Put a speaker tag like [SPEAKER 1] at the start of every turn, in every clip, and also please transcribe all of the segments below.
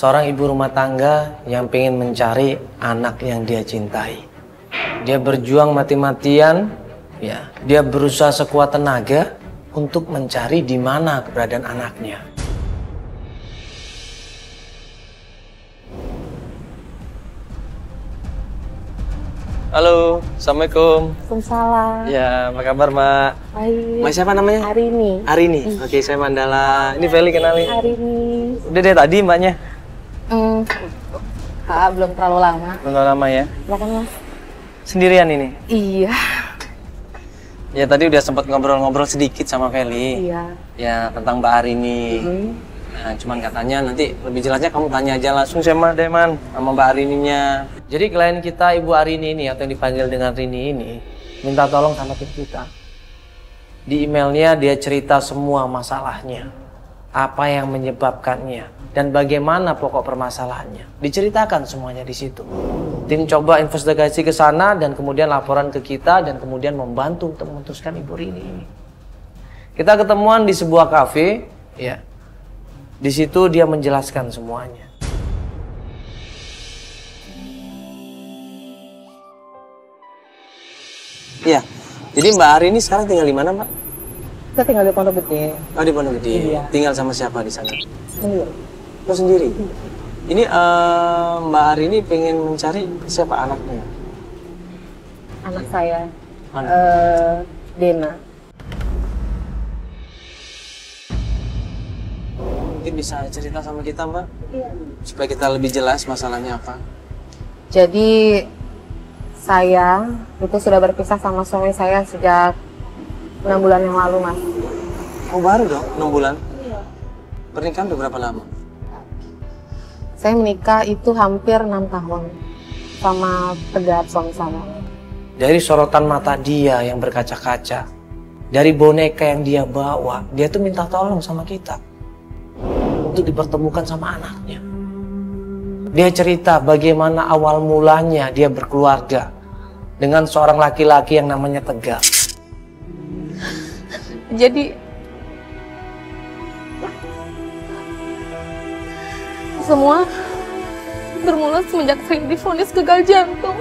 [SPEAKER 1] seorang ibu rumah tangga yang pengen mencari anak yang dia cintai. Dia berjuang mati-matian, ya, dia berusaha sekuat tenaga untuk mencari di mana keberadaan anaknya. Halo, Assalamualaikum.
[SPEAKER 2] Waalaikumsalam.
[SPEAKER 1] Ya, apa kabar, Mbak?
[SPEAKER 2] Baik.
[SPEAKER 1] Mbak siapa namanya?
[SPEAKER 2] Arini.
[SPEAKER 1] Arini. Oke, saya Mandala. Ini Feli, kenalin.
[SPEAKER 2] Arini.
[SPEAKER 1] Udah deh tadi Mbaknya?
[SPEAKER 2] Belum terlalu lama.
[SPEAKER 1] Belum lama ya?
[SPEAKER 2] Silakan, Mas.
[SPEAKER 1] Sendirian ini?
[SPEAKER 2] Iya.
[SPEAKER 1] Ya tadi udah sempat ngobrol-ngobrol sedikit sama Feli.
[SPEAKER 2] Iya.
[SPEAKER 1] Ya tentang Mbak Arini. Nah, cuman katanya nanti lebih jelasnya kamu tanya aja langsung sama Deman sama Mbak Arininya. Jadi klien kita Ibu Arini ini atau yang dipanggil dengan Rini ini minta tolong sama tim kita. Di emailnya dia cerita semua masalahnya, apa yang menyebabkannya dan bagaimana pokok permasalahannya. Diceritakan semuanya di situ. Tim coba investigasi ke sana dan kemudian laporan ke kita dan kemudian membantu untuk memutuskan Ibu Rini ini. Kita ketemuan di sebuah kafe, ya. Di situ dia menjelaskan semuanya. Iya. Jadi Mbak Arini sekarang tinggal di mana, Mbak?
[SPEAKER 2] Kita tinggal di Pondok Gede.
[SPEAKER 1] Oh, di Pondok Gede.
[SPEAKER 2] Iya.
[SPEAKER 1] Tinggal sama siapa di sana?
[SPEAKER 2] Sendiri.
[SPEAKER 1] Oh, sendiri. Ini Mbak Arini pengen mencari siapa anaknya?
[SPEAKER 2] Anak saya.
[SPEAKER 1] Mana?
[SPEAKER 2] Dena.
[SPEAKER 1] Mungkin bisa cerita sama kita, Mbak?
[SPEAKER 2] Iya.
[SPEAKER 1] Supaya kita lebih jelas masalahnya apa.
[SPEAKER 2] Jadi saya itu sudah berpisah sama suami saya sejak 6 bulan yang lalu, Mas.
[SPEAKER 1] Oh, baru dong, 6 bulan?
[SPEAKER 2] Iya.
[SPEAKER 1] Pernikahan udah berapa lama?
[SPEAKER 2] Saya menikah itu hampir 6 tahun sama tegak suami saya.
[SPEAKER 1] Dari sorotan mata dia yang berkaca-kaca, dari boneka yang dia bawa, dia tuh minta tolong sama kita untuk dipertemukan sama anaknya. Dia cerita bagaimana awal mulanya dia berkeluarga dengan seorang laki-laki yang namanya Tegar.
[SPEAKER 2] Jadi semua bermula semenjak saya divonis gagal jantung.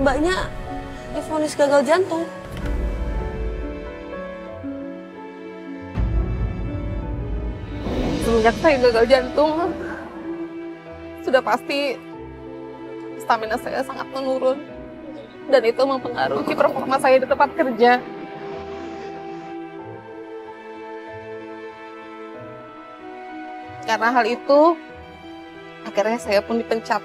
[SPEAKER 2] Mbaknya divonis gagal jantung. Semenjak saya gagal jantung, sudah pasti stamina saya sangat menurun. Dan itu mempengaruhi performa saya di tempat kerja. Karena hal itu, akhirnya saya pun dipecat.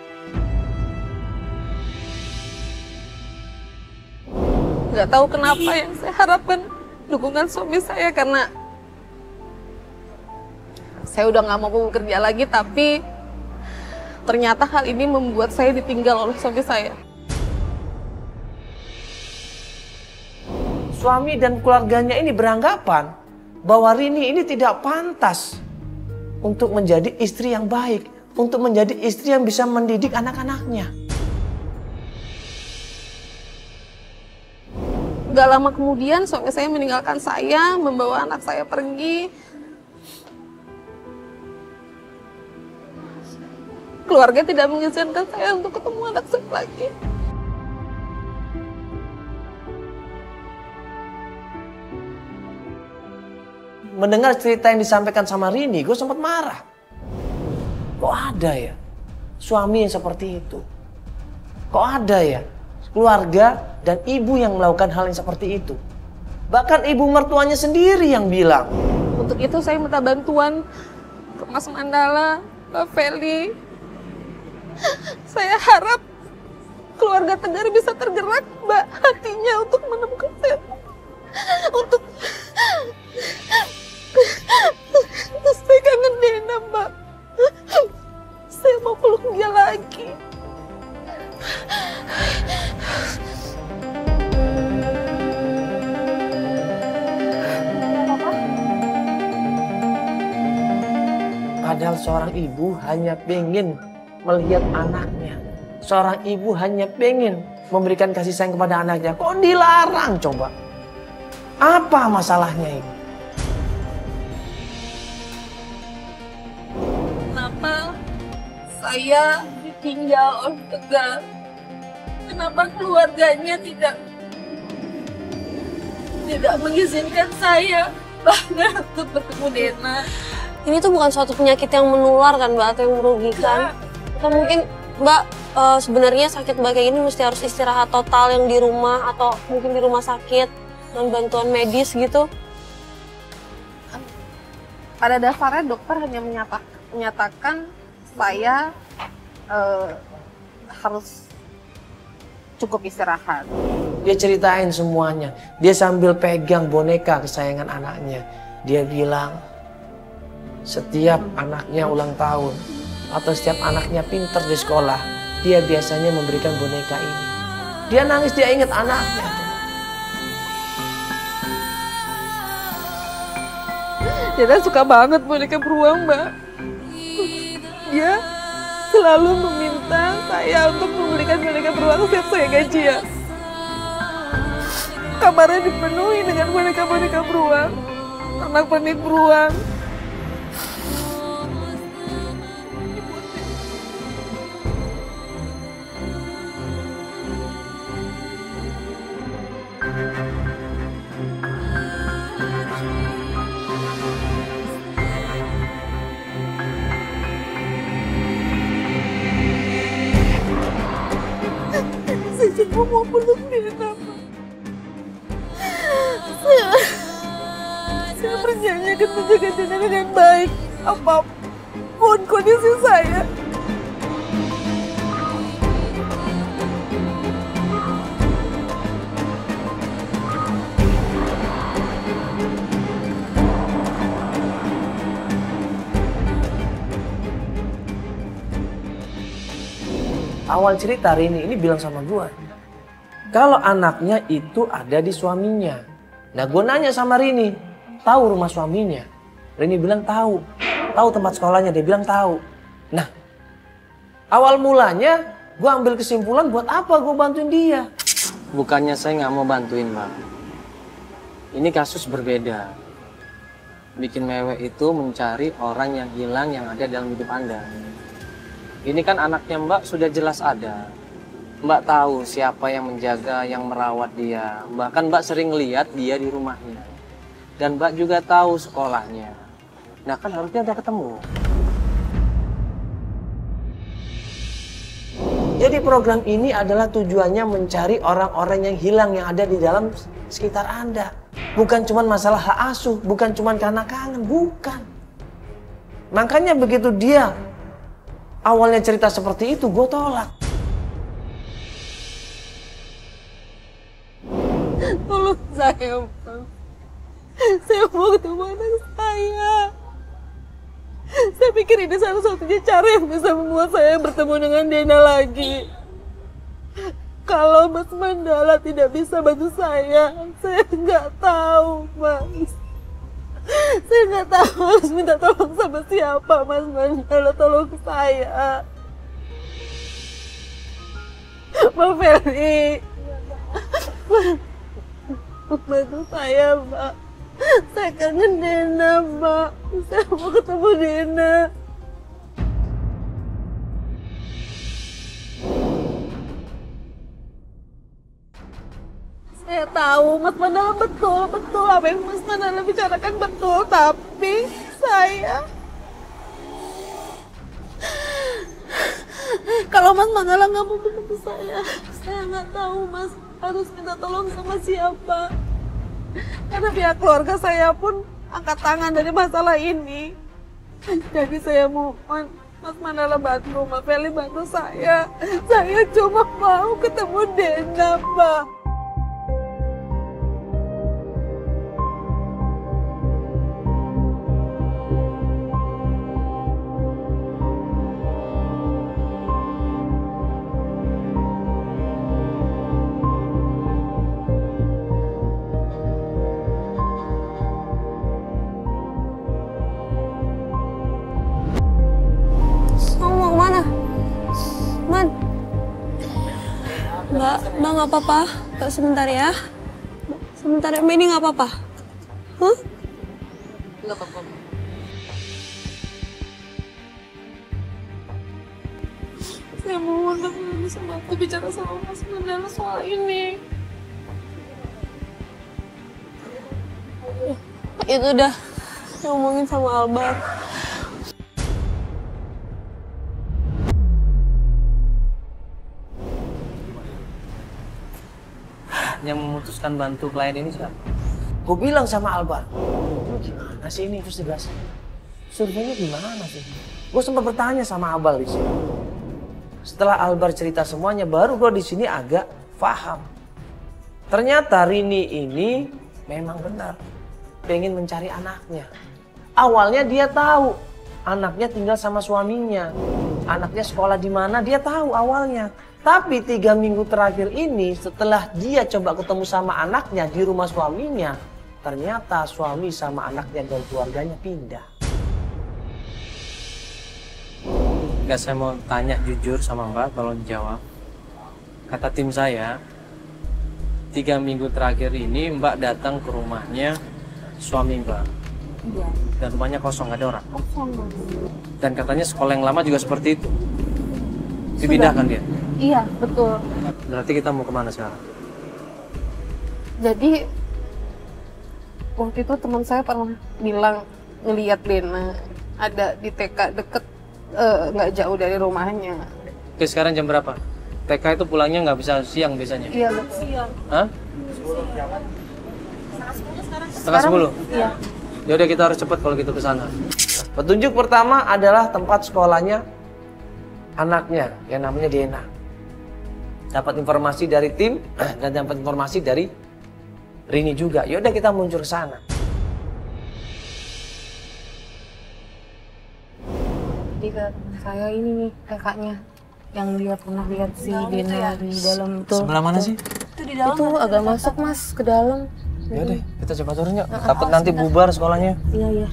[SPEAKER 2] Nggak tahu kenapa yang saya harapkan dukungan suami saya, karena saya udah nggak mau bekerja lagi, tapi ternyata hal ini membuat saya ditinggal oleh suami saya.
[SPEAKER 1] Suami dan keluarganya ini beranggapan bahwa Rini ini tidak pantas untuk menjadi istri yang baik, untuk menjadi istri yang bisa mendidik anak-anaknya.
[SPEAKER 2] Gak lama kemudian suami saya meninggalkan saya, membawa anak saya pergi. Keluarga tidak mengizinkan saya untuk ketemu anak saya lagi.
[SPEAKER 1] Mendengar cerita yang disampaikan sama Rini, gue sempat marah. Kok ada ya suami yang seperti itu? Kok ada ya keluarga dan ibu yang melakukan hal yang seperti itu? Bahkan ibu mertuanya sendiri yang bilang.
[SPEAKER 2] Untuk itu saya minta bantuan ke Mas Mandala, Mbak Feli. Saya harap keluarga Tegar bisa tergerak, Mbak, hatinya untuk menemukan saya. Untuk saya kangen Dena, Mbak. Saya mau peluk dia lagi.
[SPEAKER 1] Padahal seorang ibu hanya pengen melihat anaknya. Seorang ibu hanya pengen memberikan kasih sayang kepada anaknya. Kok dilarang coba? Apa masalahnya ini?
[SPEAKER 2] Kenapa saya ditinggal orang Tegar? Kenapa keluarganya tidak mengizinkan saya bahkan untuk bertemu Dena?
[SPEAKER 3] Ini tuh bukan suatu penyakit yang menular kan Mbak, atau yang merugikan. Atau mungkin Mbak sebenarnya sakit Mbak kayak gini mesti harus istirahat total yang di rumah atau mungkin di rumah sakit dengan bantuan medis gitu.
[SPEAKER 2] Pada dasarnya dokter hanya menyatakan saya harus cukup istirahat.
[SPEAKER 1] Dia ceritain semuanya. Dia sambil pegang boneka kesayangan anaknya. Dia bilang, setiap anaknya ulang tahun atau setiap anaknya pinter di sekolah, dia biasanya memberikan boneka ini. Dia nangis, dia ingat anaknya.
[SPEAKER 2] Dia suka banget boneka beruang, Mbak. Dia selalu meminta saya untuk membelikan boneka beruang setiap saya gajian. Kamarnya dipenuhi dengan boneka-boneka beruang, pernak-pernik beruang. Saya cuma mau peluk Dena, Pak. Saya berjanji akan menjaga Dena dengan baik, apapun kondisi saya.
[SPEAKER 1] Awal cerita Rini ini bilang sama gue, kalau anaknya itu ada di suaminya. Nah gue nanya sama Rini, tahu rumah suaminya? Rini bilang tahu. Tahu tempat sekolahnya? Dia bilang tahu. Nah awal mulanya gue ambil kesimpulan, buat apa gue bantuin dia? Bukannya saya nggak mau bantuin, Bang. Ini kasus berbeda. Bikin mewek itu mencari orang yang hilang yang ada dalam hidup Anda. Ini kan anaknya Mbak sudah jelas ada. Mbak tahu siapa yang menjaga, yang merawat dia. Bahkan Mbak sering lihat dia di rumahnya. Dan Mbak juga tahu sekolahnya. Nah kan harusnya udah ketemu. Jadi program ini adalah tujuannya mencari orang-orang yang hilang yang ada di dalam sekitar Anda. Bukan cuma masalah hak asuh, bukan cuma karena kangen, bukan. Makanya begitu dia awalnya cerita seperti itu, gue tolak.
[SPEAKER 2] Tolong saya, Bang. Saya mau ketemu anak saya. Saya pikir ini satu-satunya cara yang bisa membuat saya bertemu dengan Dena lagi. Kalau Mas Mandala tidak bisa bantu saya nggak tahu, Mas. Saya nggak tahu harus minta tolong sama siapa, Mas Mandala. Tolong saya. Mbak Feli. Bantu saya, Mbak. Saya kangen Dena, Mbak. Saya mau ketemu Dena. Saya tahu Mas Mandala betul apa yang Mas Mandala bicarakan betul, tapi kalau Mas Mandala nggak mau bantu saya nggak tahu Mas harus minta tolong sama siapa. Karena pihak keluarga saya pun angkat tangan dari masalah ini. Jadi saya mohon Mas Mandala bantu, Mbak Feli bantu saya. Saya cuma mau ketemu Dena, Pak.
[SPEAKER 3] Mbak nggak apa-apa. Mbak sebentar ya. Sebentar ya, Mbak ini nggak apa-apa. Hah?
[SPEAKER 2] Nggak apa-apa. Saya mohon Mbak bisa bantu bicara sama Mas Mandala soal ini.
[SPEAKER 3] Itu udah ngomongin sama Albar.
[SPEAKER 1] Yang memutuskan bantu klien ini siapa? Gue bilang sama Albar, lu gimana sih ini investigasi? Surveinya gimana sih? Gue sempat bertanya sama Abal di sini. Setelah Albar cerita semuanya, baru gue di sini agak paham. Ternyata Rini ini memang benar pengen mencari anaknya. Awalnya dia tahu anaknya tinggal sama suaminya, anaknya sekolah di mana dia tahu awalnya. Tapi 3 minggu terakhir ini setelah dia coba ketemu sama anaknya di rumah suaminya, ternyata suami sama anaknya dan keluarganya pindah. Enggak, saya mau tanya jujur sama Mbak, tolong jawab. Kata tim saya, 3 minggu terakhir ini Mbak datang ke rumahnya suami Mbak.
[SPEAKER 2] Iya.
[SPEAKER 1] Dan rumahnya kosong, nggak ada orang.
[SPEAKER 2] Kosong, Mas.
[SPEAKER 1] Dan katanya sekolah yang lama juga seperti itu. Dipindahkan dia.
[SPEAKER 2] Iya, betul.
[SPEAKER 1] Berarti kita mau kemana sekarang?
[SPEAKER 2] Jadi waktu itu teman saya pernah bilang ngelihat Dena ada di TK deket nggak jauh dari rumahnya.
[SPEAKER 1] Oke, sekarang jam berapa? TK itu pulangnya nggak bisa siang biasanya?
[SPEAKER 2] Iya, siang.
[SPEAKER 1] Hah? Setengah 10?
[SPEAKER 2] Iya.
[SPEAKER 1] Yaudah, kita harus cepat kalau gitu ke sana. Petunjuk pertama adalah tempat sekolahnya anaknya yang namanya Dena. Dapat informasi dari tim dan dapat informasi dari Rini juga. Yaudah, kita muncul ke sana.
[SPEAKER 2] Jadi ke saya ini nih kakaknya yang dia pernah lihat si Dena di dalam itu.
[SPEAKER 1] Sebelah mana sih?
[SPEAKER 3] Itu di dalam.
[SPEAKER 2] Itu agak masuk Mas ke dalam.
[SPEAKER 1] Yaudah, kita coba turun yuk. Takut nanti bubar sekolahnya.
[SPEAKER 2] Iya, iya.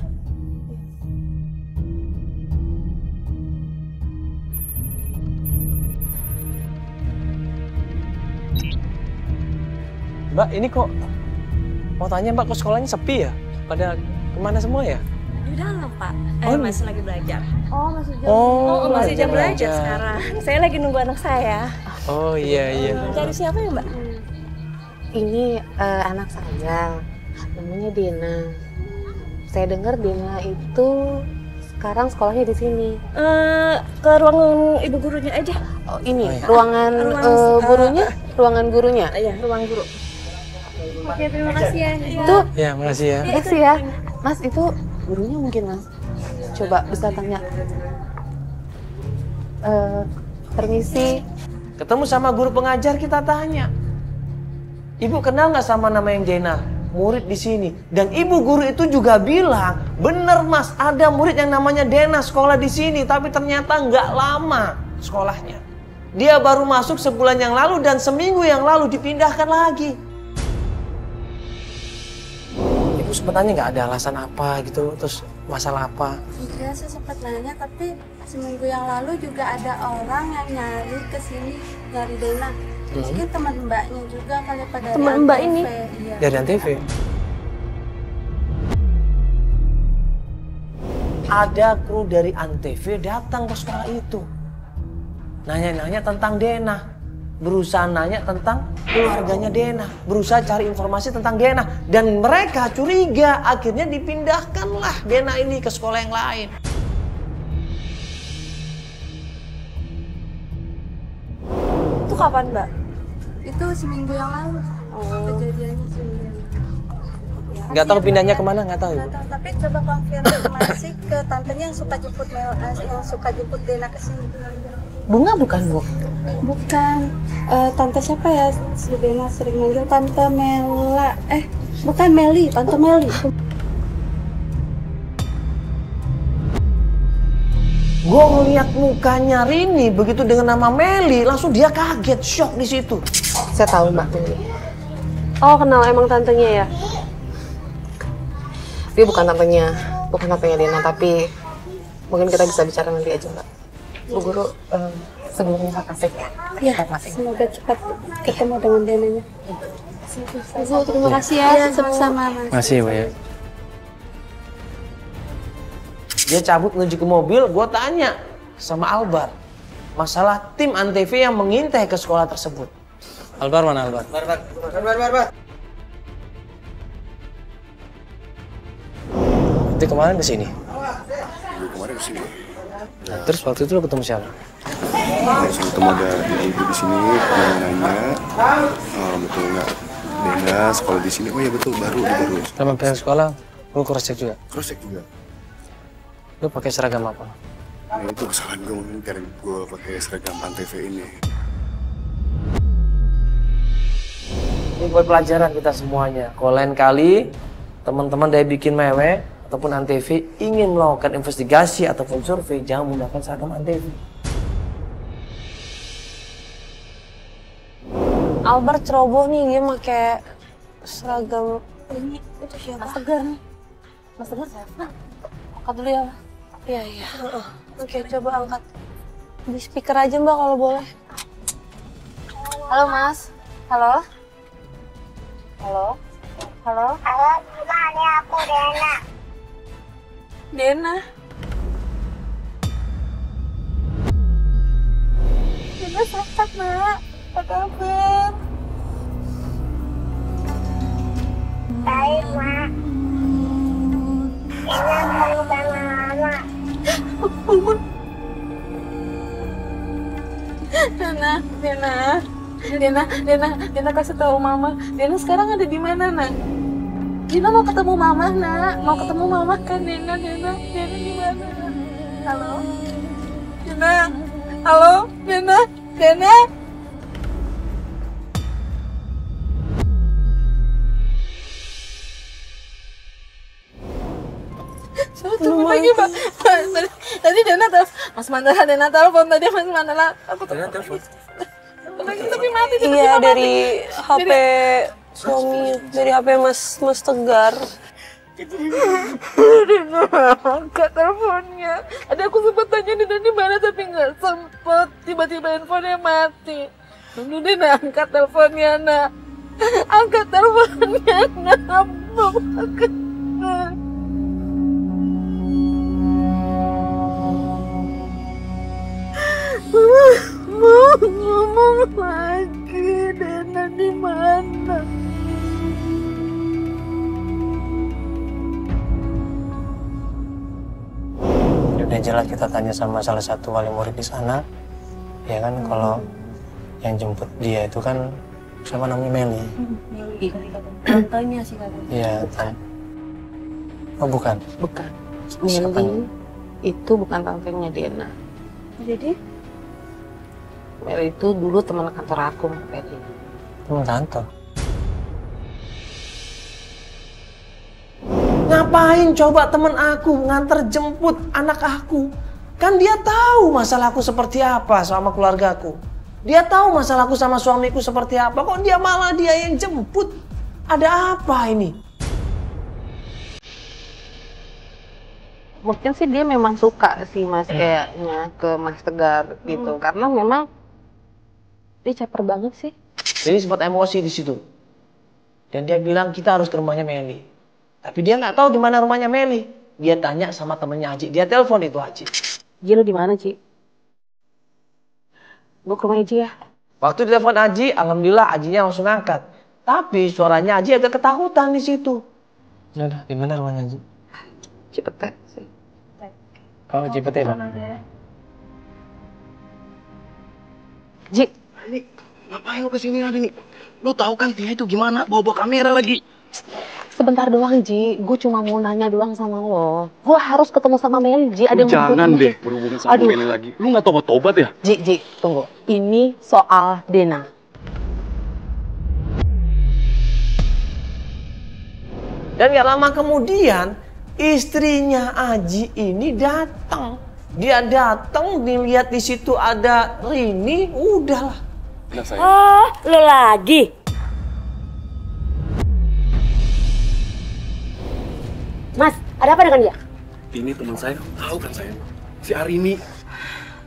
[SPEAKER 1] Mbak, ini kok mau tanya Mbak, kok sekolahnya sepi ya? Pada kemana semua ya?
[SPEAKER 4] Di dalam, Pak.
[SPEAKER 1] Oh,
[SPEAKER 4] Masih lagi belajar.
[SPEAKER 2] Oh, masih jam.
[SPEAKER 1] Oh,
[SPEAKER 4] Masih jam belajar sekarang. Saya lagi nunggu anak saya.
[SPEAKER 1] Oh iya iya.
[SPEAKER 4] Cari siapa ya, Mbak?
[SPEAKER 2] Ini anak saya, namanya Dena. Saya dengar Dena itu sekarang sekolahnya di sini.
[SPEAKER 4] Ke ruangan ibu gurunya aja.
[SPEAKER 2] Oh, ini
[SPEAKER 1] Oh, iya.
[SPEAKER 2] ruangan gurunya, ruangan gurunya.
[SPEAKER 4] Iya, ruang guru. Oke, terima kasih ya.
[SPEAKER 2] Itu,
[SPEAKER 1] Ya, makasih ya.
[SPEAKER 2] makasih ya, Mas. Itu gurunya mungkin, Mas. Coba bisa tanya. Permisi.
[SPEAKER 1] Ketemu sama guru pengajar, kita tanya. Ibu kenal nggak sama nama yang Dena? Murid di sini. Dan ibu guru itu juga bilang, bener Mas, ada murid yang namanya Dena sekolah di sini, tapi ternyata nggak lama sekolahnya. Dia baru masuk sebulan yang lalu dan seminggu yang lalu dipindahkan lagi. Ibu sebenarnya nggak ada alasan apa gitu, terus masalah apa?
[SPEAKER 5] Iya, saya sempat nanya, tapi seminggu yang lalu juga ada orang yang nyari ke sini, nyari Dena. Mungkin teman mbaknya juga kali pada
[SPEAKER 3] Teman mbak ini?
[SPEAKER 5] Iya.
[SPEAKER 1] Dari Antv. Ada kru dari Antv datang ke sekolah itu. Nanya-nanya tentang Dena. Berusaha nanya tentang keluarganya Dena. Berusaha cari informasi tentang Dena. Dan mereka curiga, akhirnya dipindahkanlah Dena ini ke sekolah yang lain.
[SPEAKER 3] Itu kapan, Mbak?
[SPEAKER 5] Itu seminggu yang lalu. Kejadiannya seminggu yang lalu. Ya,
[SPEAKER 1] Nggak tahu pindahnya kemana, nggak tahu.
[SPEAKER 5] nggak tahu, tapi coba konfirmasi ke tantenya yang suka jemput Dena ke sini.
[SPEAKER 2] Bunga bukan, Bu?
[SPEAKER 5] Bukan. Tante siapa ya? Si Dena sering manggil Tante Mela. Bukan Meli, Tante Meli.
[SPEAKER 1] Gue ngeliat mukanya Rini begitu dengan nama Meli, langsung dia kaget, shock di situ.
[SPEAKER 2] Saya tahu Mbak Meli.
[SPEAKER 3] Oh, kenal emang tantenya ya?
[SPEAKER 2] Dia bukan tantenya Dena, tapi mungkin kita bisa bicara nanti aja, Mbak. Bu Guru, Sebelumnya makasih ya.
[SPEAKER 5] Ya, semoga cepat ketemu dengan Denanya.
[SPEAKER 3] Ibu, terima kasih ya.
[SPEAKER 5] Ya, sama-sama Mas.
[SPEAKER 1] Masih Bu ya. Dia cabut menuju ke mobil, gue tanya sama Albar masalah tim Antv yang mengintai ke sekolah tersebut. Albar mana Albar? Bar. Itu kemarin kesini?
[SPEAKER 6] Kemarin kesini.
[SPEAKER 1] Nah, terus waktu itu lo ketemu siapa?
[SPEAKER 6] Langsung ketemu ada ibu di sini, nanya, betul nggak Dena sekolah di sini? Oh iya betul, baru.
[SPEAKER 1] Sama pihak sekolah, lo cross check juga?
[SPEAKER 6] Cross check juga.
[SPEAKER 1] Lo pakai seragam apa?
[SPEAKER 6] Nah, itu kesalahan gue mungkin karena gue pakai seragam Antv ini.
[SPEAKER 1] Ini buat pelajaran kita semuanya. Kalau lain kali teman-teman dari Bikin Mewek ataupun Antv ingin melakukan investigasi ataupun survei, jangan menggunakan seragam Antv.
[SPEAKER 3] Albert ceroboh nih, dia pakai seragam ini. Itu siapa?
[SPEAKER 2] Mas Tegar nih. Mas Tegar siapa? Angkat dulu ya.
[SPEAKER 3] Iya. Oke, coba angkat. Di speaker aja Mbak kalau boleh.
[SPEAKER 2] Halo Mas. Halo. Halo. Halo.
[SPEAKER 7] Halo, ini aku Dena.
[SPEAKER 2] Dena. Dena sakit nak. Apa kabar?
[SPEAKER 7] Baik, Mak. Ini mau sama Mama.
[SPEAKER 2] Dena kasih tahu Mama. Dena sekarang ada di mana, Nak? Dena mau ketemu Mama, Nak. Mau ketemu Mama kan, Dena di mana? Halo? Dena. Halo? Dena? Telepon lagi, Pak. Tadi Dena Mas Mandala, Dena telepon tadi Mas Mandala.
[SPEAKER 1] Dena telepon?
[SPEAKER 2] Tapi mati.
[SPEAKER 3] Iya, dari HP suami, dari HP Mas Tegar.
[SPEAKER 2] Dena angkat teleponnya. Ada aku sempat tanya Dena di mana tapi nggak sempet. Tiba-tiba handphonenya mati. Tunggu Dena angkat teleponnya, Nak. Angkat teleponnya, Nak. Mau ngomong lagi, Dena di mana?
[SPEAKER 1] Udah jelas kita tanya sama salah satu wali murid di sana, ya kan kalau yang jemput dia itu kan siapa namanya Meli?
[SPEAKER 3] Tantenya sih katanya.
[SPEAKER 1] Iya, oh bukan?
[SPEAKER 2] Bukan.
[SPEAKER 1] Siapa?
[SPEAKER 2] Meli itu bukan tantenya Dena.
[SPEAKER 3] Jadi?
[SPEAKER 2] Meli itu dulu teman kantor aku, Meli.
[SPEAKER 1] Teman kantor. Ngapain coba temen aku nganter jemput anak aku? Kan dia tahu masalahku seperti apa sama keluargaku. Dia tahu masalahku sama suamiku seperti apa. Kok dia malah dia yang jemput? Ada apa ini?
[SPEAKER 2] Mungkin sih dia memang suka sih Mas kayaknya ke Mas Tegar gitu. Karena memang dia caper banget sih.
[SPEAKER 1] Jadi sempat emosi di situ. Dan dia bilang kita harus ke rumahnya Meli. Tapi dia nggak tahu di mana rumahnya Meli. Dia tanya sama temennya Aji. Dia telepon itu Aji.
[SPEAKER 2] Ji, lu di mana, Ci? Gue ke rumah Ji ya.
[SPEAKER 1] Waktu ditelepon Aji, alhamdulillah Ajinya langsung angkat. Tapi suaranya Aji agak ketakutan di situ. Ya udah, di mana rumahnya Aji?
[SPEAKER 2] Cipete sih.
[SPEAKER 1] Oh, Cipete, Pak.
[SPEAKER 2] Ji,
[SPEAKER 6] Ini ngapain lo kesini hari ini? Lo tahu kan dia itu gimana bawa kamera lagi?
[SPEAKER 2] sebentar doang, Ji. Gue cuma mau nanya doang sama lo. Gue harus ketemu sama Meli, Ji. Ada yang mau
[SPEAKER 6] Jangan
[SPEAKER 2] gua-
[SPEAKER 6] deh berhubungan sama Meli lagi. Lu nggak tobat-tobat ya?
[SPEAKER 2] Ji, tunggu. Ini soal Dena.
[SPEAKER 1] Dan gak lama kemudian, istrinya Aji ini datang. Dia datang, dilihat di situ ada Rini, udahlah.
[SPEAKER 6] Nah, saya.
[SPEAKER 4] Oh, lo lagi? Mas, ada apa dengan dia?
[SPEAKER 6] Ini teman saya, tahu kan saya? Si Arini.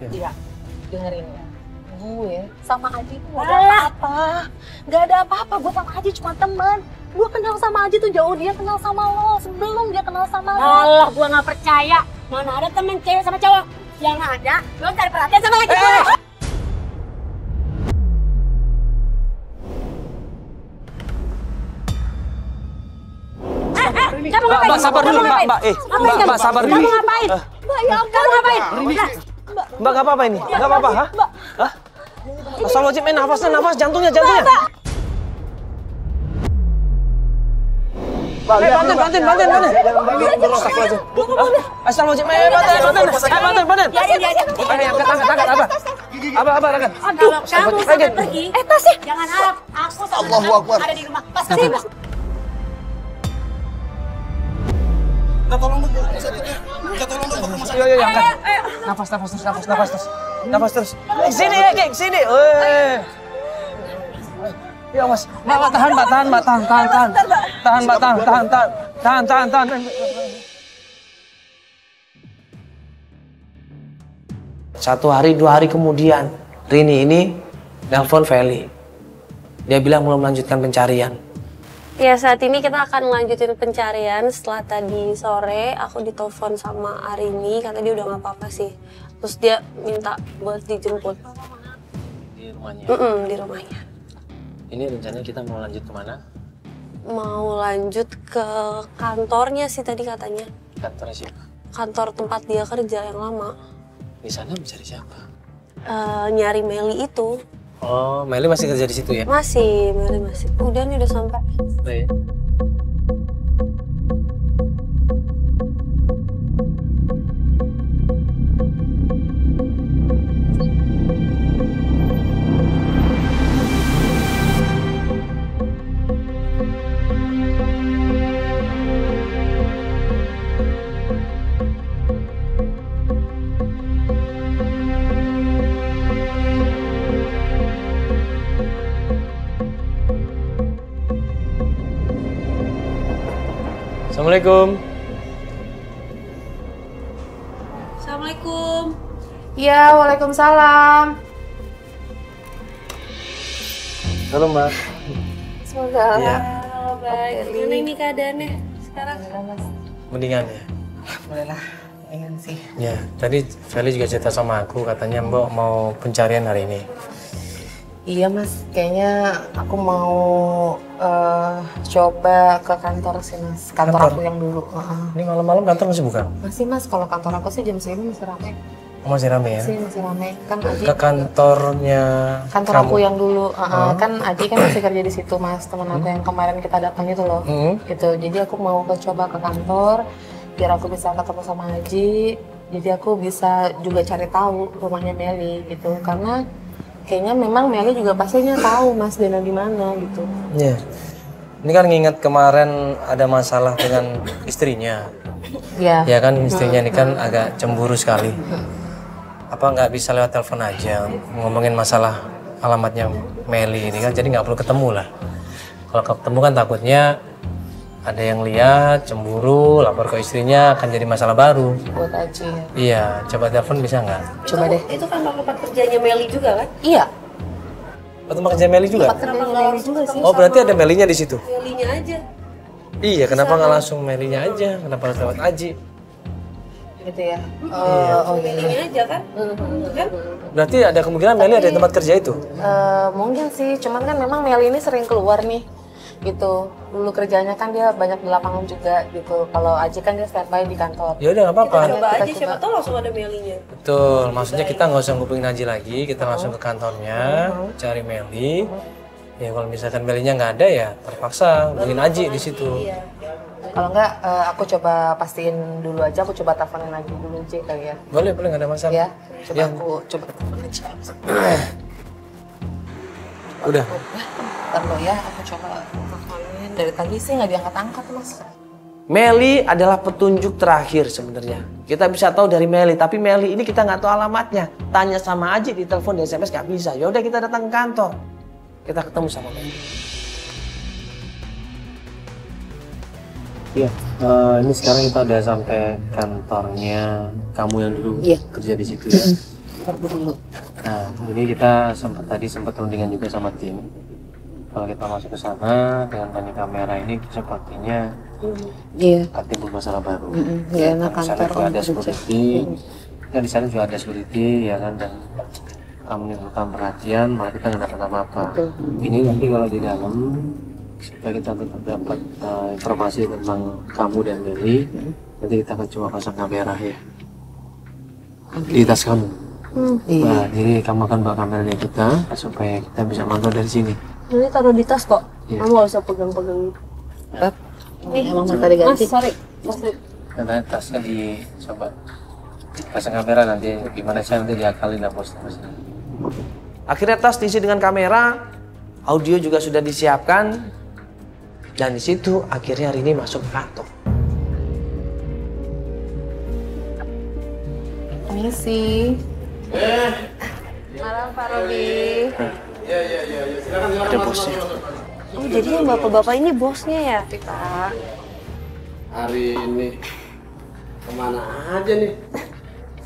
[SPEAKER 2] Iya, dengerin ya. gue sama Aji tuh gak ada apa-apa. Gak ada apa-apa, gue sama Aji cuma teman. Gue kenal sama Aji tuh jauh dia kenal sama lo sebelum dia kenal sama lo.
[SPEAKER 4] Allah, gue gak percaya. Mana ada temen cewek sama cowok. Yang ada, lo cari perhatian sama laki gue. Kamu ngapain?
[SPEAKER 1] Mbak sabar dulu, Mbak sabar dulu.
[SPEAKER 4] Kamu ngapain?
[SPEAKER 2] Mbak, ya ampun.
[SPEAKER 4] Kamu ngapain?
[SPEAKER 1] Mbak gak apa-apa ini? Gak apa-apa, ha? Hah? Astagfirullahaladzim, nafas, jantungnya. Bantuin. Astagfirullahaladzim, bantuin. Ayo, angkat, Abah, angkat.
[SPEAKER 4] Aduh, kamu sampai pergi.
[SPEAKER 2] Tasnya.
[SPEAKER 4] Jangan harap aku sama kamu ada di rumah. Pas kasih, Mbak.
[SPEAKER 1] Iya, angkat. Nafas terus. Sini, sini. Ya, Mas. Mbak, tahan. Tahan. Satu hari, 2 hari kemudian, Rini ini nelpon Feli. Dia bilang mau melanjutkan pencarian.
[SPEAKER 3] Ya saat ini kita akan melanjutin pencarian. Setelah tadi sore aku ditelepon sama Arini, kata dia udah nggak apa-apa sih. Terus dia minta buat dijemput.
[SPEAKER 1] Di rumahnya?
[SPEAKER 3] Di rumahnya.
[SPEAKER 1] Ini rencananya kita mau lanjut kemana?
[SPEAKER 3] Mau lanjut ke kantornya sih tadi katanya.
[SPEAKER 1] Kantornya siapa?
[SPEAKER 3] Kantor tempat dia kerja yang lama.
[SPEAKER 1] Di sana mencari siapa?
[SPEAKER 3] Nyari Meli itu.
[SPEAKER 1] Oh, Meli masih kerja di situ ya?
[SPEAKER 3] Masih, Meli masih. Udah nih udah sampai.
[SPEAKER 1] Baik.
[SPEAKER 3] Assalamualaikum.
[SPEAKER 2] Ya, waalaikumsalam.
[SPEAKER 1] Halo, Mbak.
[SPEAKER 3] Semoga
[SPEAKER 1] Iya.
[SPEAKER 3] baik. Gimana ini keadaannya sekarang?
[SPEAKER 1] Mendingan ya?
[SPEAKER 2] Boleh lah, pengen sih.
[SPEAKER 1] Ya, tadi Feli juga cerita sama aku, katanya Mbak mau pencarian hari ini.
[SPEAKER 2] Iya mas, kayaknya aku mau coba ke kantor sih mas. Kantor aku yang dulu.
[SPEAKER 1] Ini malam-malam kantor masih buka?
[SPEAKER 2] Masih mas, kalau kantor aku sih jam segini masih ramai.
[SPEAKER 1] Oh, masih rame ya?
[SPEAKER 2] Masih ramai. Kan Aji,
[SPEAKER 1] Ke kantornya
[SPEAKER 2] kantor
[SPEAKER 1] kamu?
[SPEAKER 2] aku yang dulu. Kan Aji kan masih kerja di situ mas, teman aku yang kemarin kita datang itu loh. Gitu. Jadi aku mau coba ke kantor biar aku bisa ketemu sama Aji. Jadi aku bisa juga cari tahu rumahnya Meli gitu. Karena kayaknya memang Meli juga pastinya tahu mas Dena di mana gitu.
[SPEAKER 1] Iya. Ini kan nginget kemarin ada masalah dengan istrinya.
[SPEAKER 2] Iya.
[SPEAKER 1] Ya kan istrinya ini kan agak cemburu sekali. Apa nggak bisa lewat telepon aja ngomongin masalah alamatnya Meli ini kan, jadi nggak perlu ketemu lah. Kalau ketemu kan takutnya ada yang lihat, cemburu, lapor ke istrinya, akan jadi masalah baru.
[SPEAKER 2] Buat Aji.
[SPEAKER 1] Iya, coba telepon bisa nggak?
[SPEAKER 2] Coba deh.
[SPEAKER 3] Itu kan tempat kerjanya Meli juga kan?
[SPEAKER 2] Iya.
[SPEAKER 1] Oh, tempat kerja Meli juga?
[SPEAKER 2] Tempat kerjanya Meli juga sih.
[SPEAKER 1] Oh, berarti ada Melinya di situ?
[SPEAKER 3] Melinya aja.
[SPEAKER 1] Iya, kenapa nggak langsung Melinya aja? Kenapa harus lewat Aji?
[SPEAKER 2] Gitu ya. Oh iya.
[SPEAKER 3] Melinya aja kan? Kan?
[SPEAKER 1] Berarti ada kemungkinan Meli ada di tempat kerja itu?
[SPEAKER 2] Mungkin sih, cuman kan memang Meli ini sering keluar nih. Gitu. Dulu kerjanya kan dia banyak di lapangan juga gitu. Kalau Aji kan dia standby di kantor.
[SPEAKER 1] Ya udah nggak apa-apa.
[SPEAKER 3] Coba aja siapa tahu langsung ada Melinya.
[SPEAKER 1] Betul, maksudnya kita nggak usah ngubungin Aji lagi, kita langsung ke kantornya, cari Meli. Ya kalau misalkan Melinya nggak ada ya terpaksa hubungin Aji di situ.
[SPEAKER 2] Kalau enggak, aku coba pastiin dulu aja. Aku coba teleponin lagi dulu aja kali ya.
[SPEAKER 1] Boleh, nggak ada masalah.
[SPEAKER 2] Ya, coba
[SPEAKER 1] Ya.
[SPEAKER 2] aku coba telepon aja.
[SPEAKER 1] Udah.
[SPEAKER 2] Ntar lo ya, aku coba teleponin. Dari tadi sih nggak diangkat-angkat mas.
[SPEAKER 1] Meli adalah petunjuk terakhir sebenarnya. Kita bisa tahu dari Meli, tapi Meli ini kita nggak tahu alamatnya. Tanya sama Aji di telepon, di SMS nggak bisa. Ya udah kita datang ke kantor. Kita ketemu sama Meli. Iya, ini sekarang kita udah sampai kantornya kamu yang dulu kerja di situ ya.
[SPEAKER 2] pergi dulu.
[SPEAKER 1] Nah, jadi kita sempat rundingan juga sama tim. Kalau kita masuk ke sana dengan banyak kamera ini sepertinya
[SPEAKER 2] Iya.
[SPEAKER 1] timbul masalah baru.
[SPEAKER 2] Gak enak
[SPEAKER 1] Di sana
[SPEAKER 2] kantor
[SPEAKER 1] juga ada
[SPEAKER 2] kerja.
[SPEAKER 1] security, kan di sana juga ada security ya kan, dan menimbulkan perhatian malah kita nggak dapat apa-apa. Ini nanti kalau di dalam supaya kita tetap dapat informasi tentang kamu dan Meli, nanti kita akan coba pasang kamera ya di tas kamu.
[SPEAKER 2] Iya.
[SPEAKER 1] Nah, jadi kamu akan bawa kameranya kita supaya kita bisa mantau dari sini.
[SPEAKER 3] Ini taruh di tas kok.
[SPEAKER 1] Iya.
[SPEAKER 3] Kamu nggak usah pegang-pegang.
[SPEAKER 2] Bab, emang tadi ganti.
[SPEAKER 3] Mas, sorry.
[SPEAKER 1] Karena tasnya dicoba pasang kamera, nanti gimana sih nanti diakalin lah bos. Akhirnya tas diisi dengan kamera, audio juga sudah disiapkan, dan di situ akhirnya Rini masuk ke kantor.
[SPEAKER 2] Permisi. Malam Pak Robi.
[SPEAKER 6] Ada bosnya.
[SPEAKER 3] Oh, jadi yang bapak-bapak ini bosnya ya?
[SPEAKER 2] Pak.
[SPEAKER 8] Hari ini kemana aja nih?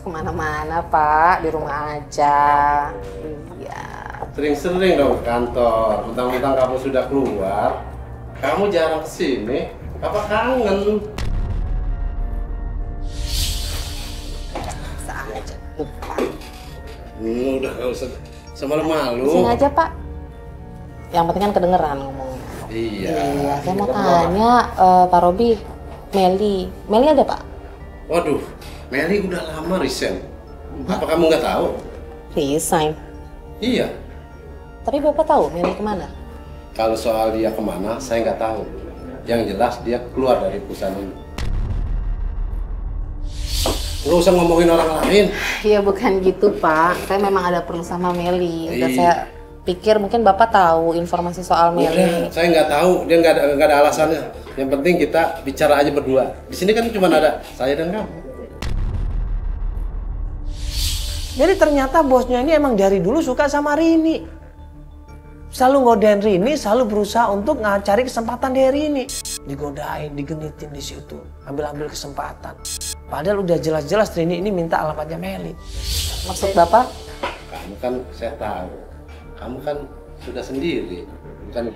[SPEAKER 2] Kemana-mana Pak, di rumah aja. Iya.
[SPEAKER 8] Sering-sering dong ke kantor. Mentang-mentang kamu sudah keluar, kamu jarang kesini. Apa kangen?
[SPEAKER 2] Bisa aja. Lupa.
[SPEAKER 8] Udah gak usah semalu-malu.
[SPEAKER 2] Sini aja Pak. Yang penting kan kedengeran ngomongnya.
[SPEAKER 8] Iya.
[SPEAKER 2] Iya, saya mau tanya Pak Robi, Meli ada Pak?
[SPEAKER 8] Waduh, Meli udah lama resign. Apa kamu nggak tahu?
[SPEAKER 2] Resign.
[SPEAKER 8] Iya.
[SPEAKER 2] Tapi Bapak tahu Meli kemana?
[SPEAKER 8] Kalau soal dia kemana, saya nggak tahu. Yang jelas dia keluar dari perusahaan ini. Nggak usah ngomongin orang lain.
[SPEAKER 2] Iya bukan gitu Pak, saya memang ada perlu sama Meli. Dan
[SPEAKER 8] Iya.
[SPEAKER 2] saya pikir mungkin Bapak tahu informasi soal Meli.
[SPEAKER 8] Udah, saya nggak tahu. Dia nggak ada alasannya. Yang penting kita bicara aja berdua. Di sini kan cuma ada saya dan kamu.
[SPEAKER 1] Jadi ternyata bosnya ini emang dari dulu suka sama Rini. Selalu ngodain Rini, selalu berusaha untuk cari kesempatan dari Rini. Digodain, digenitin di situ, ambil kesempatan. Padahal udah jelas-jelas Rini ini minta alamatnya Meli.
[SPEAKER 2] Maksud Bapak?
[SPEAKER 8] Kamu kan saya tahu. Kamu kan sudah sendiri, bukan?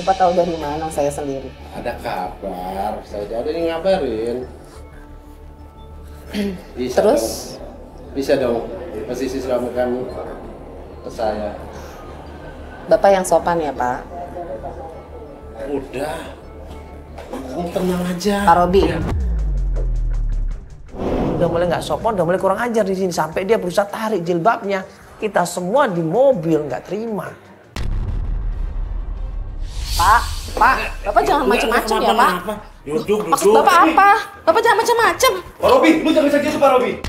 [SPEAKER 2] Bapak tahu dari mana saya sendiri?
[SPEAKER 8] Ada kabar, saya ada yang ngabarin. Bisa
[SPEAKER 2] Terus?
[SPEAKER 8] dong, bisa dong posisi suami kamu ke saya.
[SPEAKER 2] Bapak yang sopan ya Pak?
[SPEAKER 8] Udah, kamu tenang aja.
[SPEAKER 2] Pak Robi,
[SPEAKER 1] Udah mulai nggak sopan, udah mulai kurang ajar di sini. Sampai dia berusaha tarik jilbabnya. Kita semua di mobil nggak terima.
[SPEAKER 2] Pak, Bapak jangan macem-macem ya Pak.
[SPEAKER 8] Duduk.
[SPEAKER 2] Maksud Bapak apa? Bapak jangan macem-macem.
[SPEAKER 6] Pak Robi, lu jangan sakit itu Pak Robi.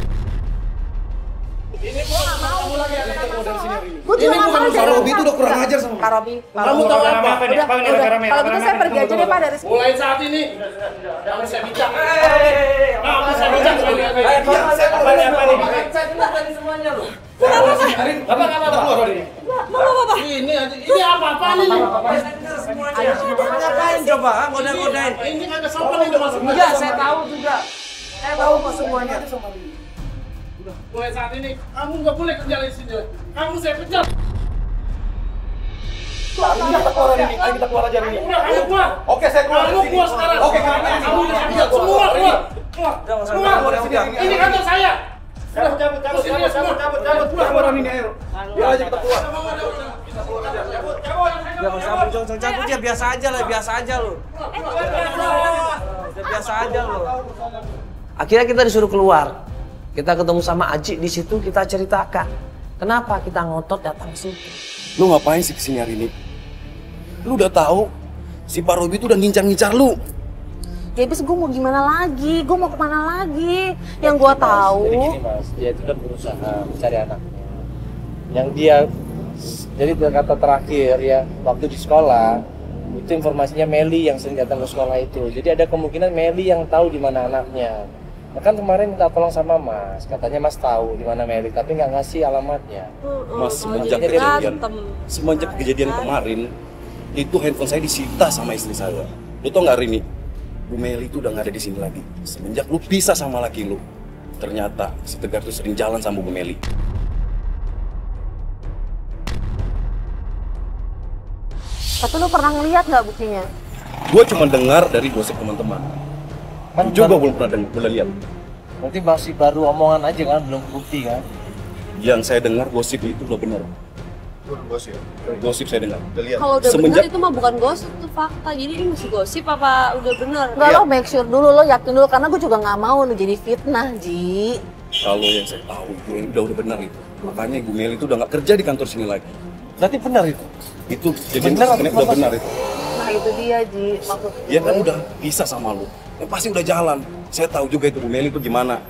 [SPEAKER 2] Gue juga nggak mau
[SPEAKER 6] Pak Robi itu udah kurang ajar sama
[SPEAKER 2] Pak Robi.
[SPEAKER 8] Kamu tahu apa?
[SPEAKER 2] Udah. Kalau gitu saya pergi aja deh Pak dari sini.
[SPEAKER 8] Mulai saat ini, kamu saya bicara. Kamu saya bicara. Ini apa-apaan ini?
[SPEAKER 1] Ngapain coba? Ngodain.
[SPEAKER 8] Ini kan sopan ini masuk.
[SPEAKER 1] Iya, saya tahu juga. Saya tahu kok semuanya.
[SPEAKER 8] Mulai saat ini, kamu nggak boleh kerja di sini. Kamu saya pecat.
[SPEAKER 6] Kita keluar ini, ayo kita keluar aja ini.
[SPEAKER 8] Udah, kamu keluar.
[SPEAKER 6] Oke, saya keluar.
[SPEAKER 8] Kamu keluar sekarang.
[SPEAKER 6] Oke,
[SPEAKER 8] Kamu udah saya pecat. Semua keluar. Semua. Ini kantor saya. Cabut. Keluar
[SPEAKER 6] ini ayo. Biar aja kita keluar.
[SPEAKER 1] Jangan cabut ya, biasa aja lu. Biasa aja lu. Akhirnya kita disuruh keluar. Kita ketemu sama Aji di situ, kita ceritakan kenapa kita ngotot datang ke situ.
[SPEAKER 6] Lu ngapain sih kesini hari ini? Lu udah tahu si Pak Robi itu udah ngincar lu.
[SPEAKER 2] Ya habis gue mau gimana lagi? Gue mau kemana lagi? Yang gue tahu.
[SPEAKER 1] Jadi gini Mas, dia itu kan berusaha mencari anaknya. Yang dia, jadi kata terakhir ya, waktu di sekolah itu informasinya Meli yang sering datang ke sekolah itu. Jadi ada kemungkinan Meli yang tahu di mana anaknya. Bahkan kemarin minta tolong sama Mas, katanya Mas tahu di mana Meli, tapi nggak ngasih alamatnya.
[SPEAKER 6] Mas, semenjak kejadian kemarin, itu handphone saya disita sama istri saya. Lu tau nggak Rini? Bu Meli itu udah nggak ada di sini lagi. Semenjak lu pisah sama laki lu. ternyata si Tegar tuh sering jalan sama Bu Meli.
[SPEAKER 3] Tapi lu pernah ngeliat nggak buktinya?
[SPEAKER 6] Gue cuma dengar dari gosip teman-teman.
[SPEAKER 1] Kan
[SPEAKER 6] Juga belum pernah dengar, belum lihat.
[SPEAKER 1] Berarti masih baru omongan aja kan, belum bukti kan?
[SPEAKER 6] Yang saya dengar gosip itu belum benar. Gosip saya dengar.
[SPEAKER 3] Kalau udah
[SPEAKER 6] Semenjak-
[SPEAKER 3] bener itu mah bukan gosip, itu fakta. Jadi ini masih gosip apa udah bener?
[SPEAKER 2] Enggak, lo make sure dulu, lo yakin dulu, karena gue juga nggak mau lo jadi fitnah, Ji.
[SPEAKER 6] Kalau yang saya tahu itu udah benar itu. Makanya Ibu Meli itu udah nggak kerja di kantor sini lagi.
[SPEAKER 1] Berarti benar itu?
[SPEAKER 6] Itu jadi
[SPEAKER 1] Benar atau
[SPEAKER 6] udah
[SPEAKER 1] apa?
[SPEAKER 6] benar itu.
[SPEAKER 2] Nah itu dia, Ji. Maksud
[SPEAKER 6] Dia kan udah bisa sama lu. Ya pasti udah jalan. Saya tahu juga itu Bu Meli itu gimana.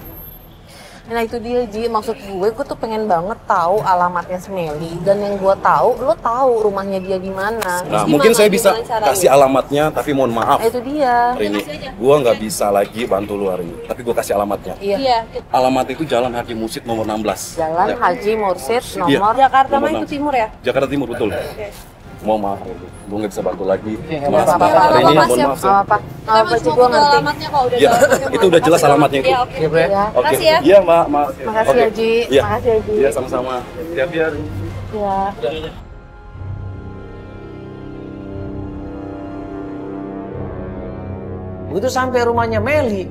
[SPEAKER 2] Nah itu dia, Ji. Maksud gue tuh pengen banget tahu alamatnya Meli. Dan yang gue tahu, lo tahu rumahnya dia di mana.
[SPEAKER 6] Nah, mungkin saya bisa kasih alamatnya, tapi mohon maaf.
[SPEAKER 2] Itu dia.
[SPEAKER 6] Hari ini gua nggak bisa lagi bantu lu hari ini. Tapi gua kasih alamatnya.
[SPEAKER 2] Iya.
[SPEAKER 6] Alamat itu Jalan Haji Mursid nomor 16.
[SPEAKER 2] Jalan
[SPEAKER 6] Ya.
[SPEAKER 2] Haji Mursid
[SPEAKER 6] Iya.
[SPEAKER 2] nomor
[SPEAKER 3] Jakarta mah
[SPEAKER 6] Nomor
[SPEAKER 3] itu timur ya?
[SPEAKER 6] Jakarta Timur betul. Mohon maaf, gua nggak bisa bantu lagi.
[SPEAKER 1] Iya,
[SPEAKER 6] Cuma
[SPEAKER 2] nggak apa-apa.
[SPEAKER 6] hari ini
[SPEAKER 3] Mas,
[SPEAKER 6] mohon
[SPEAKER 3] ya.
[SPEAKER 6] maaf.
[SPEAKER 2] Nggak apa-apa. Nggak apa-apa, Ji. Gue ngerti.
[SPEAKER 3] Alamatnya kok udah
[SPEAKER 6] Ya,
[SPEAKER 3] tahu.
[SPEAKER 6] itu udah jelas alamatnya itu.
[SPEAKER 3] Iya, oke.
[SPEAKER 1] Iya, Bre.
[SPEAKER 2] Ya.
[SPEAKER 6] Oke.
[SPEAKER 3] Makasih ya.
[SPEAKER 6] Iya, Mbak.
[SPEAKER 2] Makasih ya, Ji.
[SPEAKER 6] Iya.
[SPEAKER 2] Makasih ya, Ji.
[SPEAKER 6] Iya, sama-sama. Siap-siap.
[SPEAKER 2] Ya.
[SPEAKER 1] Begitu sampai rumahnya Meli,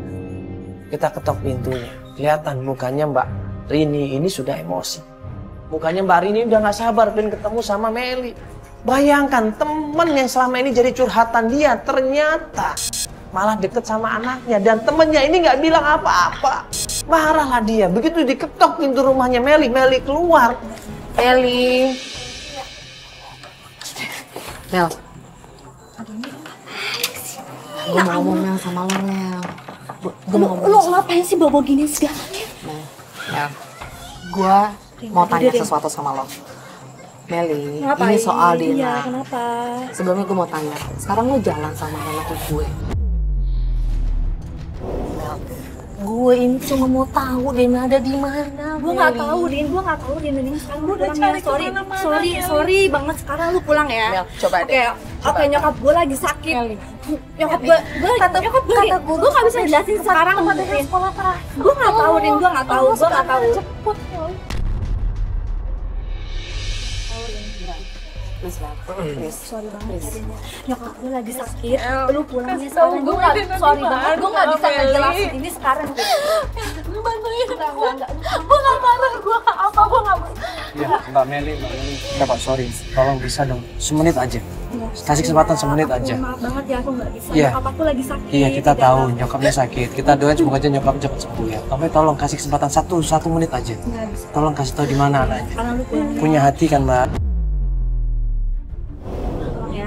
[SPEAKER 1] kita ketok pintunya. Kelihatan mukanya Mbak Rini ini sudah emosi. Mukanya Mbak Rini udah nggak sabar pengen ketemu sama Meli. Bayangkan temen yang selama ini jadi curhatan dia ternyata malah deket sama anaknya dan temennya ini nggak bilang apa-apa. Marahlah dia. Begitu diketok pintu rumahnya Meli, Meli keluar.
[SPEAKER 2] Meli. Mel. Gue mau ngomong Mel sama lo, Mel. Gue mau ngomong.
[SPEAKER 4] Lu ngapain sih bawa gini segala?
[SPEAKER 2] Mel. Gue mau tanya sesuatu sama lo. Meli,
[SPEAKER 4] Ngapain?
[SPEAKER 2] ini soal
[SPEAKER 4] Iya,
[SPEAKER 2] Dina.
[SPEAKER 4] kenapa?
[SPEAKER 2] Sebelumnya gue mau tanya, sekarang lo jalan sama anak gue. Mel, gue ini cuma mau tahu Dina ada di mana.
[SPEAKER 4] Gue nggak tahu, Din. Gue nggak tahu Din. Din sekarang gue udah cari sorry banget. Sekarang lu pulang ya.
[SPEAKER 2] Mel, coba deh.
[SPEAKER 4] Oke, nyokap gue lagi sakit. Nyokap gue nggak bisa jelasin sekarang. Gue nggak tahu, Din. Gue nggak tahu. Sorry banget. Nyokap gue lagi sakit. Lu pulangnya sekarang. Sorry banget. Gue nggak bisa ngejelasin ini sekarang. Bantuin. Gue nggak marah. Gue nggak apa. Gue nggak.
[SPEAKER 1] Ya, Mbak Meli. Ya Pak, sorry. Tolong bisa dong, semenit aja. Kasih kesempatan semenit aja.
[SPEAKER 4] Maaf banget ya, aku nggak bisa.
[SPEAKER 1] Iya.
[SPEAKER 4] Nyokap aku lagi sakit.
[SPEAKER 1] Iya, kita tahu nyokapnya sakit. Kita doain semoga aja nyokap cepat sembuh ya. Tapi tolong kasih kesempatan satu menit aja. Tolong kasih tahu di mana anaknya.
[SPEAKER 4] Karena lu pulang.
[SPEAKER 1] Punya hati kan, Mbak?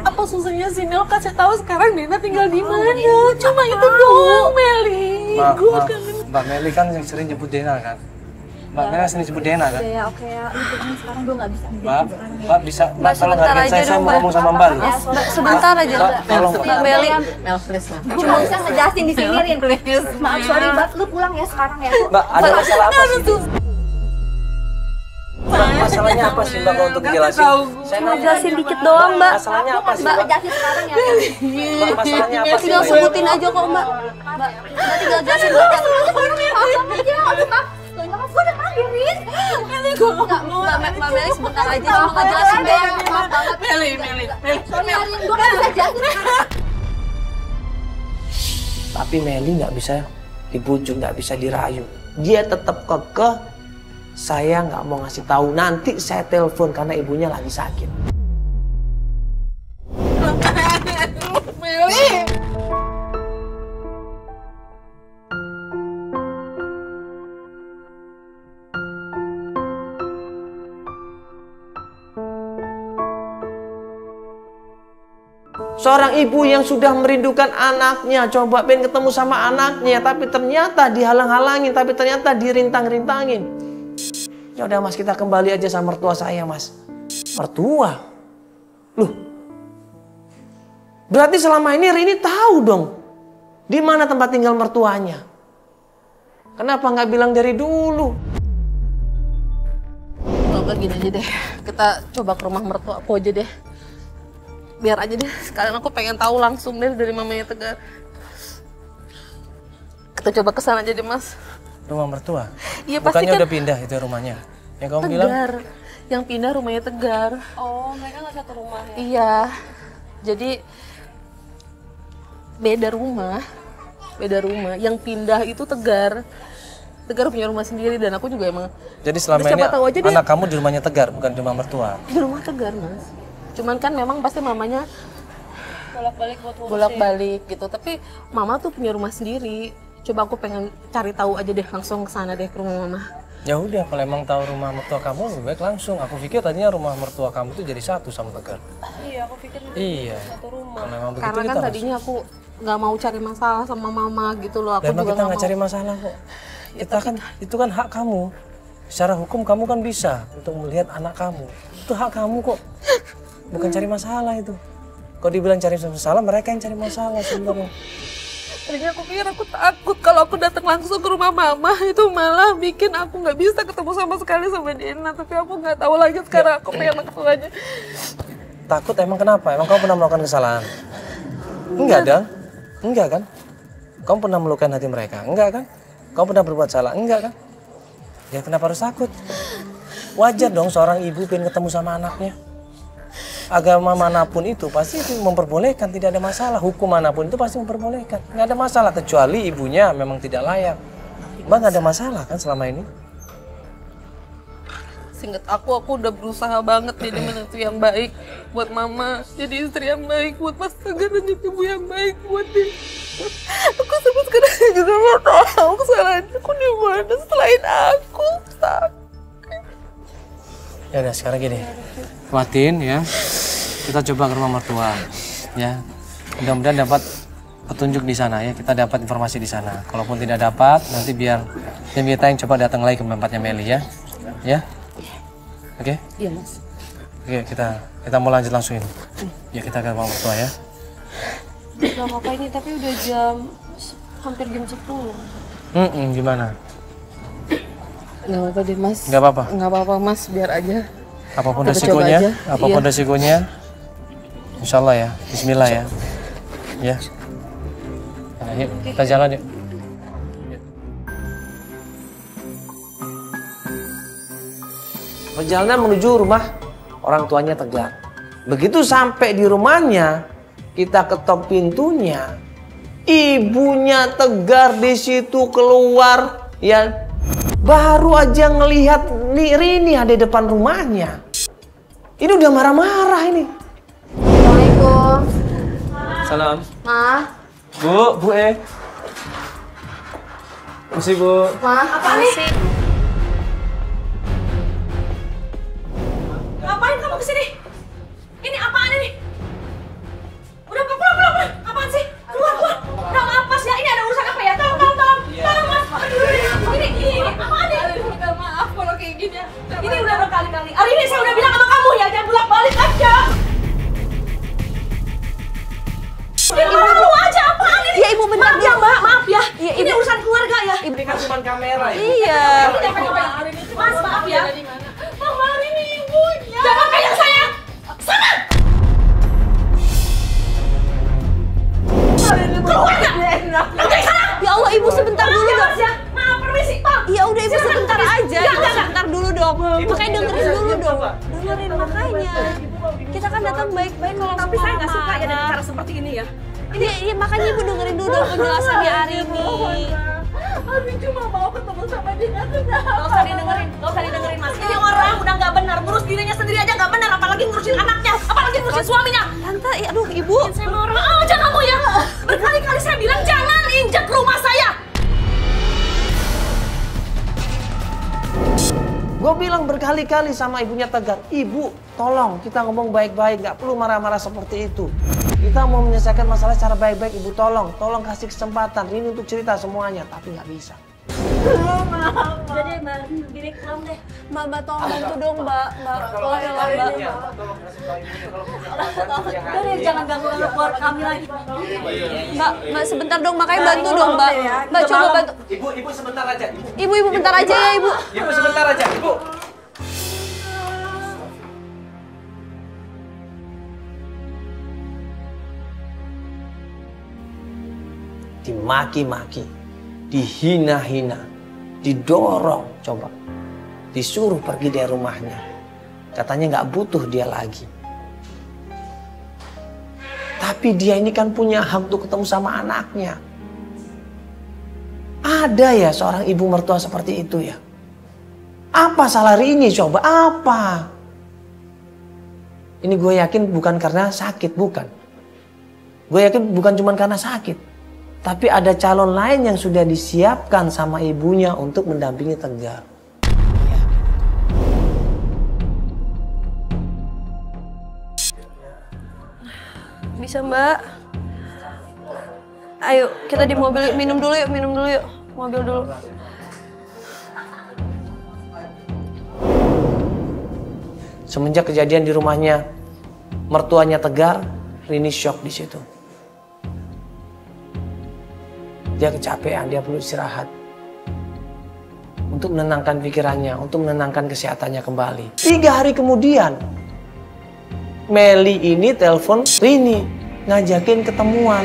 [SPEAKER 2] Apa susahnya sih Mel kasih tahu sekarang Dina tinggal di mana? Cuma itu doang, Meli.
[SPEAKER 1] Mbak Meli kan yang sering jemput Dena kan? Mbak Meli sering jemput Dena kan?
[SPEAKER 4] Ya, oke ya. Lu pulang sekarang gue nggak bisa.
[SPEAKER 1] Mbak bisa, Mbak tolong
[SPEAKER 3] sebentar
[SPEAKER 1] hargain
[SPEAKER 3] aja
[SPEAKER 1] saya
[SPEAKER 3] dong,
[SPEAKER 1] mau
[SPEAKER 3] Mbak.
[SPEAKER 1] ngomong sama Mbak loh.
[SPEAKER 3] Sebentar aja.
[SPEAKER 1] Mbak, tolong
[SPEAKER 3] Mbak Meli.
[SPEAKER 2] Mel, please, Mel.
[SPEAKER 4] Gue nggak bisa ngejelasin di sini, Rin. Maaf, sorry banget. Lu pulang ya sekarang ya.
[SPEAKER 1] Mbak, ada masalah apa sih? Mbak, masalahnya apa sih Mbak kalau untuk dijelasin? Saya
[SPEAKER 3] Cuma jelasin dikit doang, Mbak.
[SPEAKER 1] Masalahnya apa sih
[SPEAKER 4] Mbak,
[SPEAKER 1] Mbak?
[SPEAKER 4] ngejelasin sekarang ya.
[SPEAKER 1] Mbak, masalahnya apa sih?
[SPEAKER 3] Tinggal
[SPEAKER 1] Mbak?
[SPEAKER 3] sebutin aja kok, Mbak. Mbak tinggal jelasin doang.
[SPEAKER 4] Maaf aja. Aduh, maaf. Nyokap gue udah mati, Rin.
[SPEAKER 3] Mbak Meli sebentar aja cuma ngejelasin doang.
[SPEAKER 4] Maaf banget. Meli. Sorry, Rin. Gue nggak bisa jelasin.
[SPEAKER 1] Tapi Meli nggak bisa dibujuk, nggak bisa dirayu. Dia tetap kekeh. Saya nggak mau ngasih tahu. Nanti saya telepon karena ibunya lagi sakit.
[SPEAKER 2] Meli.
[SPEAKER 1] Seorang ibu yang sudah merindukan anaknya, coba pengen ketemu sama anaknya, tapi ternyata dihalang-halangin, tapi ternyata dirintang-rintangin. Ya udah Mas, kita kembali aja sama mertua saya, Mas. Mertua? Loh, berarti selama ini Rini tahu dong di mana tempat tinggal mertuanya. Kenapa nggak bilang dari dulu?
[SPEAKER 2] Coba gini aja deh, kita coba ke rumah mertua aku aja deh. Biar aja deh, sekalian aku pengen tahu langsung deh dari mamanya Tegar. Kita coba kesana aja deh, Mas.
[SPEAKER 1] Rumah mertua?
[SPEAKER 2] Iya pasti
[SPEAKER 1] Bukannya
[SPEAKER 2] kan
[SPEAKER 1] udah pindah itu rumahnya? Yang kamu bilang?
[SPEAKER 2] Tegar. Yang pindah rumahnya Tegar.
[SPEAKER 3] Oh, mereka nggak satu rumah ya?
[SPEAKER 2] Iya. Jadi beda rumah. Yang pindah itu Tegar. Tegar punya rumah sendiri dan aku juga emang.
[SPEAKER 1] Jadi selama
[SPEAKER 2] siapa
[SPEAKER 1] ini
[SPEAKER 2] tahu aja dia
[SPEAKER 1] anak kamu di rumahnya Tegar, bukan di rumah mertua?
[SPEAKER 2] di rumah Tegar, Mas. Cuman kan memang pasti mamanya
[SPEAKER 3] Bolak-balik buat ngurusin.
[SPEAKER 2] bolak-balik gitu. Tapi mama tuh punya rumah sendiri. Coba aku pengen cari tahu aja deh, langsung ke sana deh ke rumah mama.
[SPEAKER 1] Ya udah, kalau emang tahu rumah mertua kamu lebih baik langsung. Aku pikir tadinya rumah mertua kamu tuh jadi satu sama Tegar.
[SPEAKER 3] Iya, aku pikir
[SPEAKER 1] Iya.
[SPEAKER 3] satu rumah.
[SPEAKER 1] Kalau emang begitu
[SPEAKER 2] Karena kan
[SPEAKER 1] kita
[SPEAKER 2] tadinya aku nggak mau cari masalah sama mama gitu loh. Aku
[SPEAKER 1] dan emang
[SPEAKER 2] juga
[SPEAKER 1] kita
[SPEAKER 2] nggak
[SPEAKER 1] nggak
[SPEAKER 2] mau.
[SPEAKER 1] cari masalah kok. Kita kan itu kan hak kamu. Secara hukum kamu kan bisa untuk melihat anak kamu. Itu hak kamu kok. Bukan cari masalah itu. Kalau dibilang cari masalah, mereka yang cari masalah sebenarnya.
[SPEAKER 2] Tadinya aku pikir aku takut kalau aku datang langsung ke rumah mama itu malah bikin aku nggak bisa ketemu sama sekali sama Dena. Tapi aku nggak tahu lagi sekarang aku pengen ketemu aja.
[SPEAKER 1] Takut emang kenapa? Emang kamu pernah melakukan kesalahan? Enggak dong. Enggak kan? Kamu pernah melukai hati mereka? Enggak kan? Kamu pernah berbuat salah? Enggak kan? Ya kenapa harus takut? Wajar dong seorang ibu pengen ketemu sama anaknya. Agama manapun itu pasti itu memperbolehkan, tidak ada masalah. Hukum manapun itu pasti memperbolehkan. Nggak ada masalah, kecuali ibunya memang tidak layak. Mbak nggak ada masalah kan selama ini?
[SPEAKER 2] Seinget aku udah berusaha banget jadi menantu yang baik buat mama, jadi istri yang baik buat Mas Tegar dan jadi ibu yang baik buat dia. Aku sampai sekarang juga mau tahu kesalahan aku di mana selain aku sakit.
[SPEAKER 1] Ya udah sekarang gini, kuatin ya. Kita coba ke rumah mertua, ya. Mudah-mudahan dapat petunjuk di sana ya. Kita dapat informasi di sana. Kalaupun tidak dapat, nanti biar tim kita yang coba datang lagi ke tempatnya Meli ya. Ya. Oke?
[SPEAKER 2] Iya Mas.
[SPEAKER 1] Oke, kita mau lanjut langsung ini. Ya kita ke rumah mertua ya.
[SPEAKER 3] Gak apa-apa ini, tapi udah hampir jam 10.
[SPEAKER 1] Gimana?
[SPEAKER 2] Nggak apa-apa deh Mas.
[SPEAKER 1] Nggak apa-apa?
[SPEAKER 2] Nggak apa-apa Mas, biar aja.
[SPEAKER 1] Apapun
[SPEAKER 2] Kita coba
[SPEAKER 1] resikonya,
[SPEAKER 2] aja.
[SPEAKER 1] apapun
[SPEAKER 2] Iya.
[SPEAKER 1] resikonya, insya Allah ya, Bismillah ya. Ya. Nah, yuk, kita jalan yuk. Perjalanan menuju rumah orang tuanya Tegar. Begitu sampai di rumahnya, kita ketok pintunya. Ibunya Tegar di situ keluar, ya. Baru aja ngelihat Rini ada di depan rumahnya. Ini udah marah-marah ini.
[SPEAKER 4] Assalamualaikum.
[SPEAKER 1] Salam.
[SPEAKER 4] Ma.
[SPEAKER 1] Bu Mesti Bu.
[SPEAKER 4] Ma, apa nih?
[SPEAKER 9] Ngapain kamu kesini? Ini apaan ini? Udah pulang. Apaan sih? Keluar. Udah lapas ya. Ini ada urusan apa ya? Tolong. Tolong Mas. Ini apaan ini?
[SPEAKER 2] Maaf kalau kayak gini.
[SPEAKER 9] Ini udah berkali-kali. Hari ini saya udah bilang sama kamu ya, jangan bolak-balik aja. Ini lu aja apaan ini?
[SPEAKER 2] Ya Ibu bentar.
[SPEAKER 9] Maaf ya Mbak, maaf ya.
[SPEAKER 2] Iya,
[SPEAKER 9] Ini urusan keluarga ya.
[SPEAKER 1] Ini kan cuma kamera ya.
[SPEAKER 2] Iya.
[SPEAKER 9] Mas, maaf ya. Mama ini ibunya. Jangan kayak saya. Sana. Keluar nggak? Dari sana.
[SPEAKER 2] Ya Allah Ibu sebentar dulu dong.
[SPEAKER 9] Ya. Maaf, permisi. Pak.
[SPEAKER 2] Ya udah Ibu sebentar aja.
[SPEAKER 9] Enggak.
[SPEAKER 2] Sebentar dulu dong. Makanya dengerin dulu dong.
[SPEAKER 3] Dengerin makanya. Kita kan datang baik-baik kalau
[SPEAKER 9] Tapi saya nggak suka ya dengan cara seperti ini ya.
[SPEAKER 3] Iya, makanya Ibu dengerin dulu dong penjelasannya Arini.
[SPEAKER 9] Abi cuma mau ketemu sama dia. Gak usah didengerin Mas. Ini orang udah nggak benar, ngurus dirinya sendiri aja nggak benar, apalagi ngurusin anaknya, apalagi ngurusin suaminya.
[SPEAKER 3] Tante, aduh Ibu.
[SPEAKER 9] Saya mau orang aja kamu ya. Berkali-kali saya bilang jangan injak rumah saya.
[SPEAKER 1] Gue bilang berkali-kali sama ibunya Tegar, Ibu tolong kita ngomong baik-baik, nggak perlu marah-marah seperti itu. Kita mau menyelesaikan masalah secara baik-baik, Ibu tolong kasih kesempatan ini untuk cerita semuanya, tapi nggak bisa.
[SPEAKER 9] Jadi Mbak, diri pulang deh.
[SPEAKER 3] Mbak tolong bantu dong Mbak. Tolong ya Mbak.
[SPEAKER 9] Udah deh, jangan ganggu keluarga kami lagi.
[SPEAKER 3] Mbak sebentar dong, makanya bantu dong Mbak. Mbak coba bantu.
[SPEAKER 1] Ibu sebentar aja.
[SPEAKER 3] Ibu bentar aja ya Ibu.
[SPEAKER 1] Ibu sebentar aja, Ibu. Dimaki-maki, dihina-hina, didorong, coba. Disuruh pergi dari rumahnya. Katanya nggak butuh dia lagi. Tapi dia ini kan punya hak untuk ketemu sama anaknya. Ada ya seorang ibu mertua seperti itu ya? Apa salah Rini coba? Apa? Ini gue yakin bukan karena sakit, bukan. Gue yakin bukan cuma karena sakit. Tapi ada calon lain yang sudah disiapkan sama ibunya untuk mendampingi Tegar.
[SPEAKER 3] Bisa Mbak? Ayo kita di mobil yuk, minum dulu yuk. Mobil dulu.
[SPEAKER 1] Semenjak kejadian di rumahnya mertuanya Tegar, Rini shock di situ. Dia kecapean, dia perlu istirahat. Untuk menenangkan pikirannya, untuk menenangkan kesehatannya kembali. 3 hari kemudian, Meli ini telepon Rini, ngajakin ketemuan.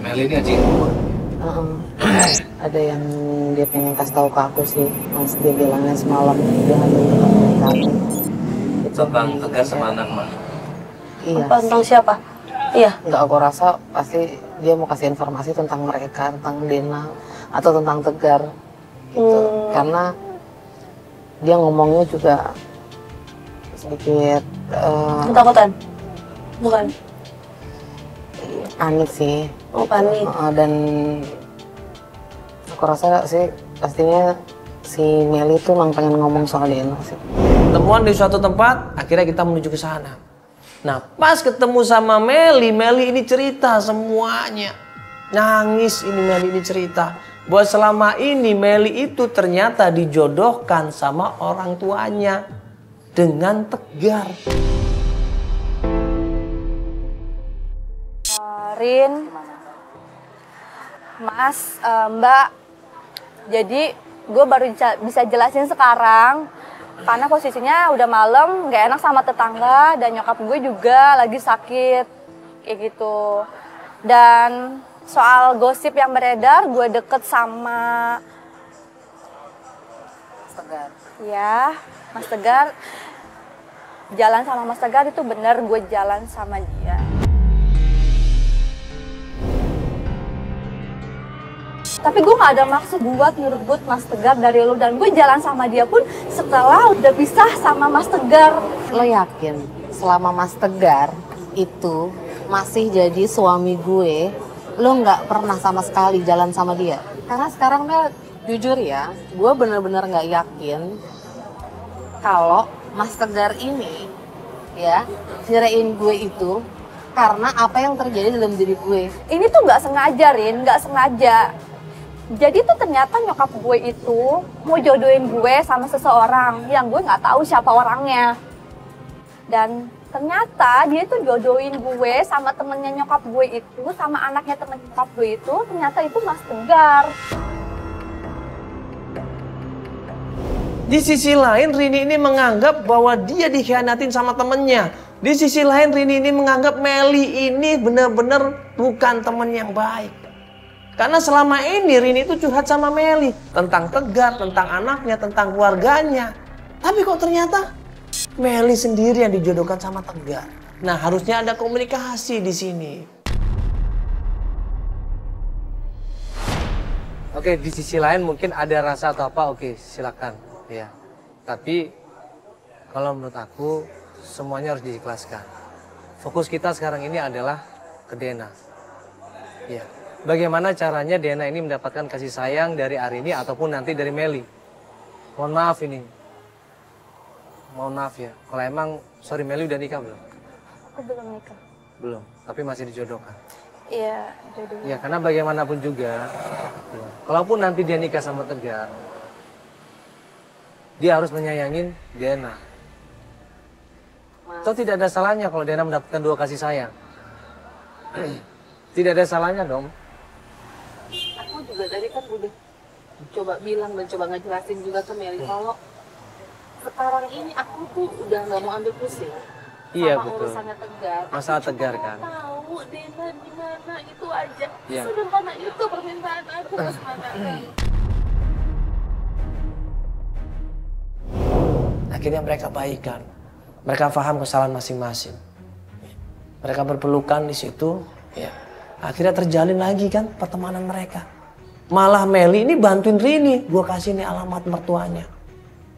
[SPEAKER 8] Meli ini aja
[SPEAKER 10] ada yang dia pengen kasih tahu ke aku sih, Mas. Dia bilangnya semalam dia ada komunikasi.
[SPEAKER 1] Tentang Tegar sama anak mah.
[SPEAKER 10] Iya.
[SPEAKER 3] Tentang siapa? Iya.
[SPEAKER 10] Enggak, aku rasa pasti dia mau kasih informasi tentang mereka, tentang Dena atau tentang Tegar. Gitu. Karena dia ngomongnya juga sedikit
[SPEAKER 3] ketakutan? Bukan?
[SPEAKER 10] Panik sih.
[SPEAKER 3] Oh, panik.
[SPEAKER 10] Dan aku rasa sih pastinya si Meli tuh memang pengen ngomong soal Dena sih.
[SPEAKER 1] Temuan di suatu tempat, akhirnya kita menuju ke sana. Nah, pas ketemu sama Meli ini cerita semuanya. Nangis ini Meli ini cerita. Bahwa selama ini Meli itu ternyata dijodohkan sama orang tuanya dengan Tegar.
[SPEAKER 4] Rin, Mas, Mbak, jadi gue baru bisa jelasin sekarang karena posisinya udah malam, nggak enak sama tetangga dan nyokap gue juga lagi sakit kayak gitu. Dan soal gosip yang beredar, gue deket sama
[SPEAKER 10] Mas Tegar.
[SPEAKER 4] Ya, Mas Tegar. Jalan sama Mas Tegar itu bener, gue jalan sama dia. Tapi gue gak ada maksud buat ngerebut Mas Tegar dari lo. Dan gue jalan sama dia pun setelah udah pisah sama Mas Tegar.
[SPEAKER 10] Lo yakin selama Mas Tegar itu masih jadi suami gue, lo nggak pernah sama sekali jalan sama dia? Karena sekarang Mel, jujur ya, gue bener-bener nggak yakin kalau Mas Tegar ini ya cerain gue itu karena apa yang terjadi dalam diri gue.
[SPEAKER 4] Ini tuh nggak sengaja, Rin, nggak sengaja. Jadi tuh ternyata nyokap gue itu mau jodohin gue sama seseorang yang gue nggak tahu siapa orangnya. Dan ternyata dia tuh jodohin gue sama temennya nyokap gue itu, sama anaknya temen nyokap gue itu, ternyata itu Mas Tegar.
[SPEAKER 1] Di sisi lain Rini ini menganggap bahwa dia dikhianatin sama temennya. Di sisi lain Rini ini menganggap Meli ini benar-benar bukan teman yang baik. Karena selama ini Rini itu curhat sama Meli tentang Tegar, tentang anaknya, tentang keluarganya. Tapi kok ternyata Meli sendiri yang dijodohkan sama Tegar. Nah, harusnya ada komunikasi di sini. Oke, di sisi lain mungkin ada rasa atau apa, oke, silakan. Ya. Tapi kalau menurut aku semuanya harus diikhlaskan. Fokus kita sekarang ini adalah ke Dena. Ya. Bagaimana caranya Dena ini mendapatkan kasih sayang dari Arini ataupun nanti dari Meli. Mohon maaf ini. Mohon maaf ya. Kalau emang, sorry, Meli udah nikah belum?
[SPEAKER 4] Aku belum nikah.
[SPEAKER 1] Belum, tapi masih dijodohkan.
[SPEAKER 4] Iya, jodoh.
[SPEAKER 1] Ya, karena bagaimanapun juga, ya, kalaupun nanti dia nikah sama Tegar, dia harus menyayangin Dena. Atau tidak ada salahnya kalau Dena mendapatkan 2 kasih sayang. Tidak ada salahnya dong.
[SPEAKER 10] Aku juga tadi kan udah coba bilang dan coba ngejelasin juga ke Meli kalau sekarang ini aku tuh udah nggak mau ambil pusing.
[SPEAKER 1] Iya,
[SPEAKER 10] sama
[SPEAKER 1] betul.
[SPEAKER 10] urusannya Tegar.
[SPEAKER 1] Masalah Tegar kan.
[SPEAKER 2] Tahu Dena di mana itu aja.
[SPEAKER 1] Iya.
[SPEAKER 2] Sederhana itu permintaan aku Mas Manana.
[SPEAKER 1] Akhirnya mereka baikan. Mereka paham kesalahan masing-masing. Mereka berpelukan di situ, ya. Akhirnya terjalin lagi kan pertemanan mereka. Malah Meli ini bantuin Rini, gue kasih nih alamat mertuanya.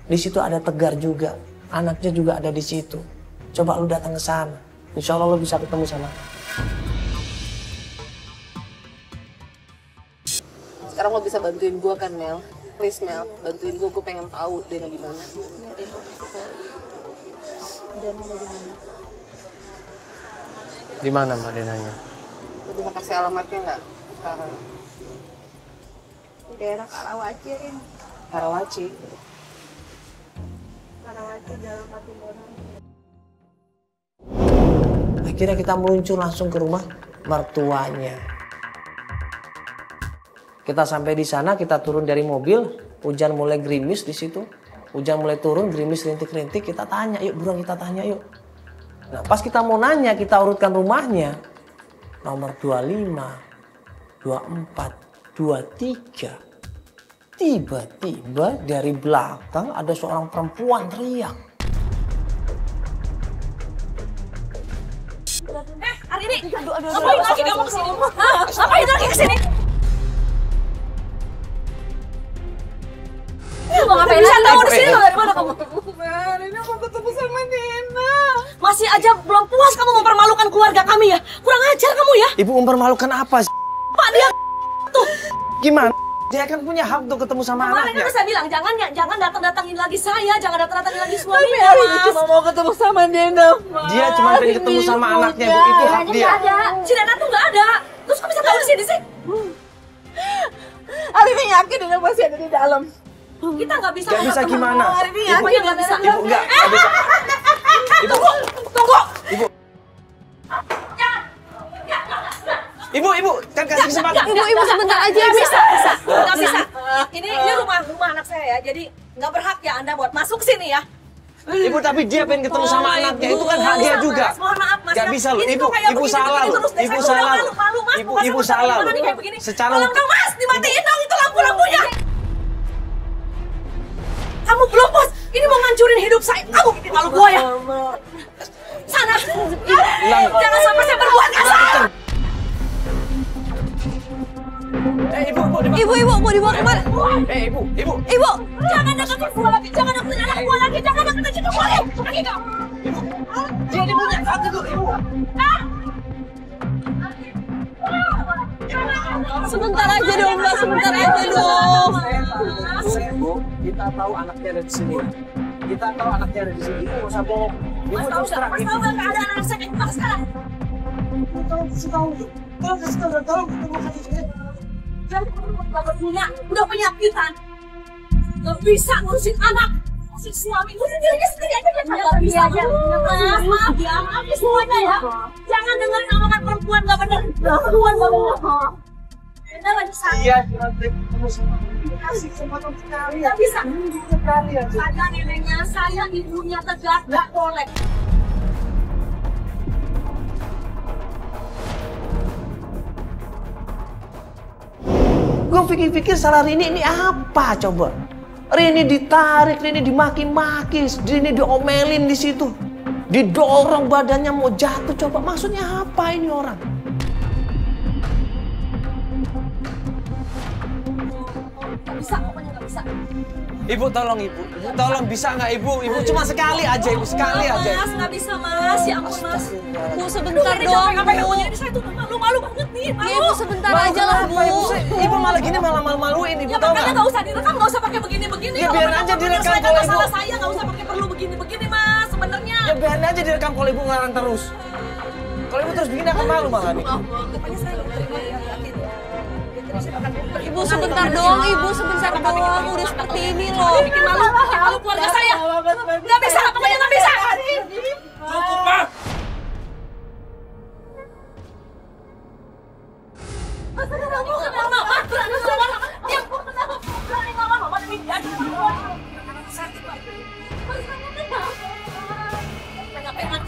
[SPEAKER 1] Di situ ada Tegar juga, anaknya juga ada di situ. Coba lu datang ke sana, insya Allah lu bisa ketemu sama.
[SPEAKER 10] Sekarang lo bisa bantuin gue kan Mel? Please Mel, bantuin gue pengen tahu Dena di mana.
[SPEAKER 1] Di mana Mbak Denanya?
[SPEAKER 10] Lo bisa kasih alamatnya nggak sekarang?
[SPEAKER 5] Di daerah Karawaci ini.
[SPEAKER 10] Karawaci.
[SPEAKER 5] Karawaci Jalan Patimuran.
[SPEAKER 1] Akhirnya kita meluncur langsung ke rumah mertuanya. Kita sampai di sana, kita turun dari mobil, hujan mulai gerimis di situ. Hujan mulai turun, gerimis rintik-rintik, kita tanya, yuk buruan kita tanya yuk. Nah pas kita mau nanya, kita urutkan rumahnya. Nomor 25, 24, 23. Tiba-tiba dari belakang ada seorang perempuan teriak.
[SPEAKER 9] Hari ini, ngapain lagi kamu kesini? Hah? Ngapain lagi kesini? Mau ngapain lagi? Bisa tahu di sini dari mana kamu?
[SPEAKER 2] Ini aku ketemu sama Dena.
[SPEAKER 9] Masih aja belum puas kamu mempermalukan keluarga kami ya? Kurang ajar kamu ya?
[SPEAKER 1] Ibu mempermalukan apa sih?
[SPEAKER 9] Pak dia tuh.
[SPEAKER 1] Gimana? Dia kan punya hak untuk ketemu sama
[SPEAKER 9] Kemarin
[SPEAKER 1] anaknya.
[SPEAKER 9] kan saya bilang jangan datang-datangin lagi saya, jangan datang-datangin lagi
[SPEAKER 2] Tapi
[SPEAKER 9] suaminya,
[SPEAKER 2] hari ini
[SPEAKER 9] Mas.
[SPEAKER 2] cuma mau ketemu sama Dena, Mas.
[SPEAKER 1] Dia cuma pengen ketemu sama anaknya, Bu. Itu hak dia.
[SPEAKER 9] Nggak ada. Si Dena tuh nggak ada. Terus kok bisa tahu di sini sih?
[SPEAKER 2] Hari ini yakin Dena masih ada di dalam.
[SPEAKER 9] Kita nggak bisa.
[SPEAKER 1] Gak bisa gimana?
[SPEAKER 2] Hari ini
[SPEAKER 1] Ibu,
[SPEAKER 2] yakin
[SPEAKER 9] nggak bisa.
[SPEAKER 1] Ibu nggak bisa. Ibu,
[SPEAKER 9] Tunggu.
[SPEAKER 1] Ibu. Ibu, kan kasih kesempatan.
[SPEAKER 3] Ibu sebentar aja.
[SPEAKER 9] Nggak bisa. Nggak bisa. Ini rumah anak saya ya. Jadi nggak berhak ya Anda buat masuk sini ya.
[SPEAKER 1] Ibu tapi dia pengen ketemu sama anaknya, itu kan hak dia juga.
[SPEAKER 9] Mohon maaf Mas.
[SPEAKER 1] Gak bisa loh,
[SPEAKER 9] Ini
[SPEAKER 1] ibu,
[SPEAKER 9] kok kayak
[SPEAKER 1] ibu
[SPEAKER 9] begini,
[SPEAKER 1] salah
[SPEAKER 9] begini
[SPEAKER 1] loh,
[SPEAKER 9] terus deh.
[SPEAKER 1] ibu
[SPEAKER 9] Saya udah
[SPEAKER 1] salah.
[SPEAKER 9] malu, Mas.
[SPEAKER 1] Ibu
[SPEAKER 9] Masa
[SPEAKER 1] salah
[SPEAKER 9] gimana nih
[SPEAKER 1] loh.
[SPEAKER 9] kayak begini?
[SPEAKER 1] Secara
[SPEAKER 9] Tolong dong Mas, dimatiin dong itu lampu-lampunya. Kamu belum puas, ini mau ngancurin hidup saya. Kamu bikin malu gua ya. Sana. Jangan sampai saya berbuat kasar.
[SPEAKER 1] Ibu,
[SPEAKER 3] Mau dibawa kemana?
[SPEAKER 1] Ibu.
[SPEAKER 9] Jangan deketin gua lagi, jangan deketin anak gua lagi, jangan deketin cucu gua lagi. Pergi kamu.
[SPEAKER 1] Dia punya hak itu, Ibu.
[SPEAKER 3] Sebentar aja dong, Mbak. Sebentar aja dong.
[SPEAKER 1] Bu, kita tahu anaknya ada di sini. Kita tahu anaknya ada di sini. Ibu nggak usah bohong. Ibu
[SPEAKER 9] Mas tahu
[SPEAKER 1] terus terang.
[SPEAKER 9] nggak keadaan anak saya kayak gimana sekarang? Udah punya pikiran, nggak bisa ngurusin anak, ngurusin suami, ngurusin dirinya sendiri aja dia nggak bisa. Mas, maaf ya, maafin semuanya ya. Jangan dengerin omongan perempuan nggak benar. Perempuan nggak benar. Kita lagi sakit.
[SPEAKER 1] Iya, ketemu sama kasih kesempatan sekali.
[SPEAKER 9] Nggak bisa.
[SPEAKER 1] Sekali aja.
[SPEAKER 9] Saya neneknya, saya ibunya Tegar, nggak boleh.
[SPEAKER 1] Gue pikir-pikir salah Rini ini apa coba? Rini ditarik, Rini dimaki-maki, Rini diomelin di situ. Didorong badannya mau jatuh coba. Maksudnya apa ini orang?
[SPEAKER 9] Nggak bisa, pokoknya nggak bisa.
[SPEAKER 1] Ibu tolong ibu, tolong bisa nggak ibu? Ibu cuma sekali aja, ibu sekali aja.
[SPEAKER 9] Mas, nggak bisa mas, ya ampun mas.
[SPEAKER 3] Bu, sebentar
[SPEAKER 9] Aduh, ini
[SPEAKER 3] dong,
[SPEAKER 9] capek
[SPEAKER 3] Bu.
[SPEAKER 9] ini saya tuh malu banget nih, malu.
[SPEAKER 3] Ya, Ibu sebentar aja lah, Bu.
[SPEAKER 1] Ibu malah gini malah malu-maluin ibu
[SPEAKER 9] Ya
[SPEAKER 1] tahu
[SPEAKER 9] makanya
[SPEAKER 1] nggak?
[SPEAKER 9] nggak usah direkam, nggak usah pakai begini-begini.
[SPEAKER 1] Ya,
[SPEAKER 9] Kalau
[SPEAKER 1] biar
[SPEAKER 9] memang
[SPEAKER 1] aja
[SPEAKER 9] kamu
[SPEAKER 1] direkam
[SPEAKER 9] menyelesaikan
[SPEAKER 1] kalau
[SPEAKER 9] masalah
[SPEAKER 1] ibu-
[SPEAKER 9] saya, nggak usah pakai perlu begini-begini mas, sebenarnya.
[SPEAKER 1] Ya biarin aja direkam kalau ibu ngarang terus. Kalau ibu terus begini akan malu malah nih.
[SPEAKER 9] Pokoknya saya nggak terima ya, yakin ya.
[SPEAKER 3] Ibu sebentar doang, Ibu sebentar doang. Udah seperti ini loh.
[SPEAKER 9] Bikin malu keluarga saya. Nggak bisa, pokoknya nggak bisa.
[SPEAKER 1] Cukup Pak.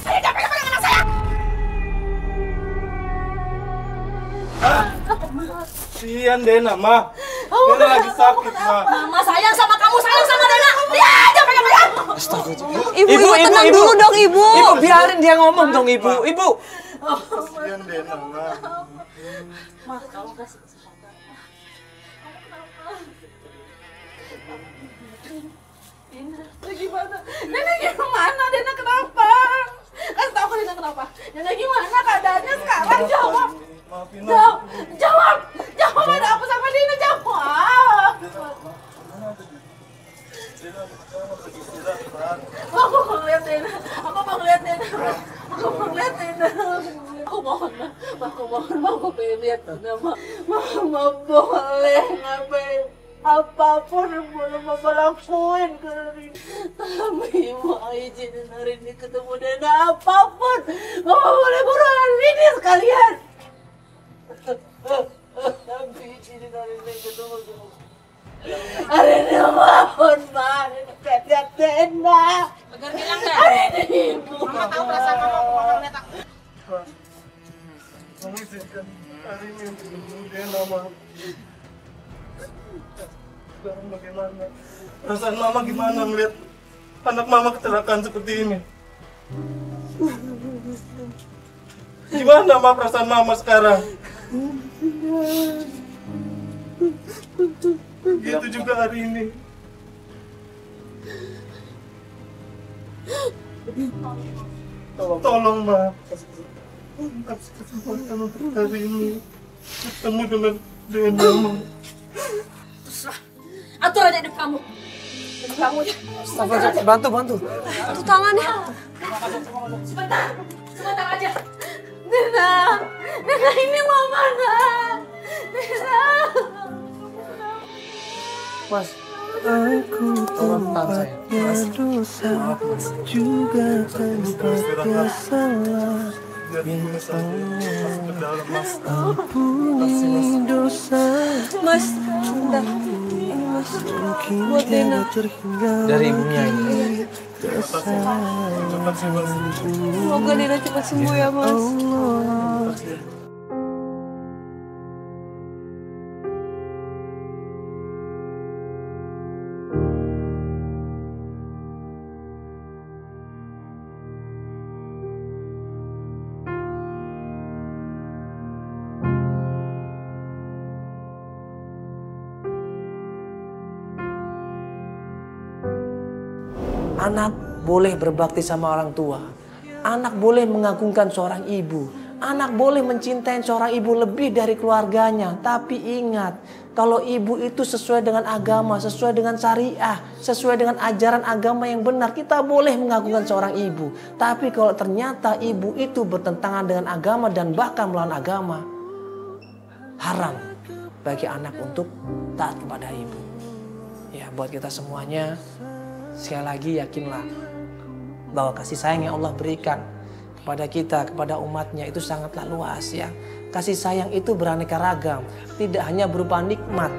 [SPEAKER 9] Saya capek
[SPEAKER 11] Kasihan Dena, Ma. Dena lagi sakit, Ma.
[SPEAKER 9] Mama sayang sama kamu, sayang sama Dena. Ya, jangan pegang-pegang.
[SPEAKER 1] Astagfirullah.
[SPEAKER 3] Ibu tenang dulu dong, Ibu.
[SPEAKER 1] Ibu biarin dia ngomong dong, Ibu. Ibu.
[SPEAKER 11] Kasihan Dena, Ma.
[SPEAKER 2] Ma, kamu kasih kesempatan. Gimana? Dena gimana? Dena kenapa? Kasih tahu aku Dena kenapa? Dena gimana keadaannya sekarang? Jawab. Jawab. Jawab ada apa sama Dena? Jawab. Aku mau ngeliat Dena. Aku mau ngeliat Dena. Aku mau ngeliat Dena. Aku mohon, aku pengen lihat Dena. Mama boleh ngapain apapun yang boleh Mama lakuin ke Rini. Tapi mau izinin hari ini ketemu Dena apapun. Mama boleh buruan Rini sekalian. Tapi izinin hari ini ketemu Dena. Hari ini mohon, Ma. Lihat Dena.
[SPEAKER 9] Agar bilang dah.
[SPEAKER 2] Hari ini Ibu.
[SPEAKER 9] Mama tahu perasaan mama aku bakal lihat aku.
[SPEAKER 11] Kamu izinkan hari ini untuk ketemu Dena, Ma. Sekarang bagaimana? Perasaan Mama gimana melihat anak Mama kecelakaan seperti ini? Gimana, Ma, perasaan Mama sekarang? Begitu juga hari ini. Tolong, Ma. Kasih kesempatan untuk hari ini ketemu dengan Dena, Ma.
[SPEAKER 9] Terserah. Atur aja hidup kamu. Hidup kamu ya.
[SPEAKER 1] Astagfirullah. Bantu.
[SPEAKER 3] Itu tangannya.
[SPEAKER 9] Sebentar aja.
[SPEAKER 2] Dena ini Mama, nak. Dena.
[SPEAKER 1] Mas.
[SPEAKER 12] Aku tempatnya dosa juga tempatnya salah. Ampuni dosa.
[SPEAKER 3] Mas, bentar. Ini Mas. Buat Dena.
[SPEAKER 1] Dari ibunya ini.
[SPEAKER 3] Semoga Dena cepat sembuh ya, Mas.
[SPEAKER 1] Anak boleh berbakti sama orang tua. Anak boleh mengagungkan seorang ibu. Anak boleh mencintai seorang ibu lebih dari keluarganya. Tapi ingat, kalau ibu itu sesuai dengan agama, sesuai dengan syariah, sesuai dengan ajaran agama yang benar, kita boleh mengagungkan seorang ibu. Tapi kalau ternyata ibu itu bertentangan dengan agama dan bahkan melawan agama, haram bagi anak untuk taat kepada ibu. Ya, buat kita semuanya, sekali lagi yakinlah bahwa kasih sayang yang Allah berikan kepada kita, kepada umatnya itu sangatlah luas ya. Kasih sayang itu beraneka ragam. Tidak hanya berupa nikmat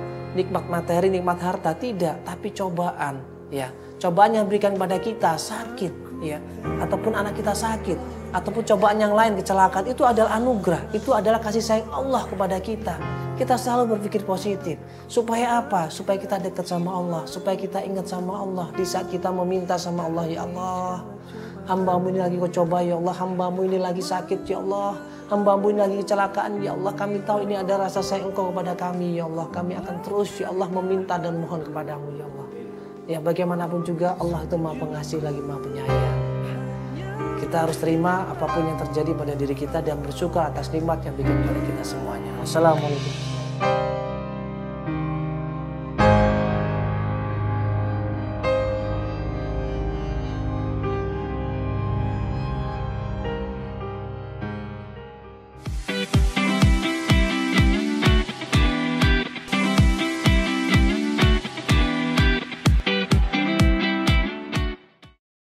[SPEAKER 1] materi, nikmat harta, tidak. Tapi cobaan ya. Cobaan yang diberikan kepada kita sakit ya. Ataupun anak kita sakit. Ataupun cobaan yang lain, kecelakaan, itu adalah anugerah. Itu adalah kasih sayang Allah kepada kita. Kita selalu berpikir positif. Supaya apa? Supaya kita dekat sama Allah. Supaya kita ingat sama Allah. Di saat kita meminta sama Allah, ya Allah, hamba-Mu ini lagi kau coba, ya Allah. Hamba-Mu ini lagi sakit, ya Allah. Hamba-Mu ini lagi kecelakaan, ya Allah. Kami tahu ini ada rasa sayang Engkau kepada kami, ya Allah. Kami akan terus, ya Allah, meminta dan mohon kepadamu, ya Allah. Ya, bagaimanapun juga Allah itu Maha Pengasih lagi Maha Penyayang. Kita harus terima apapun yang terjadi pada diri kita dan bersyukur atas nikmat yang diberikan kepada kita semuanya. Assalamualaikum.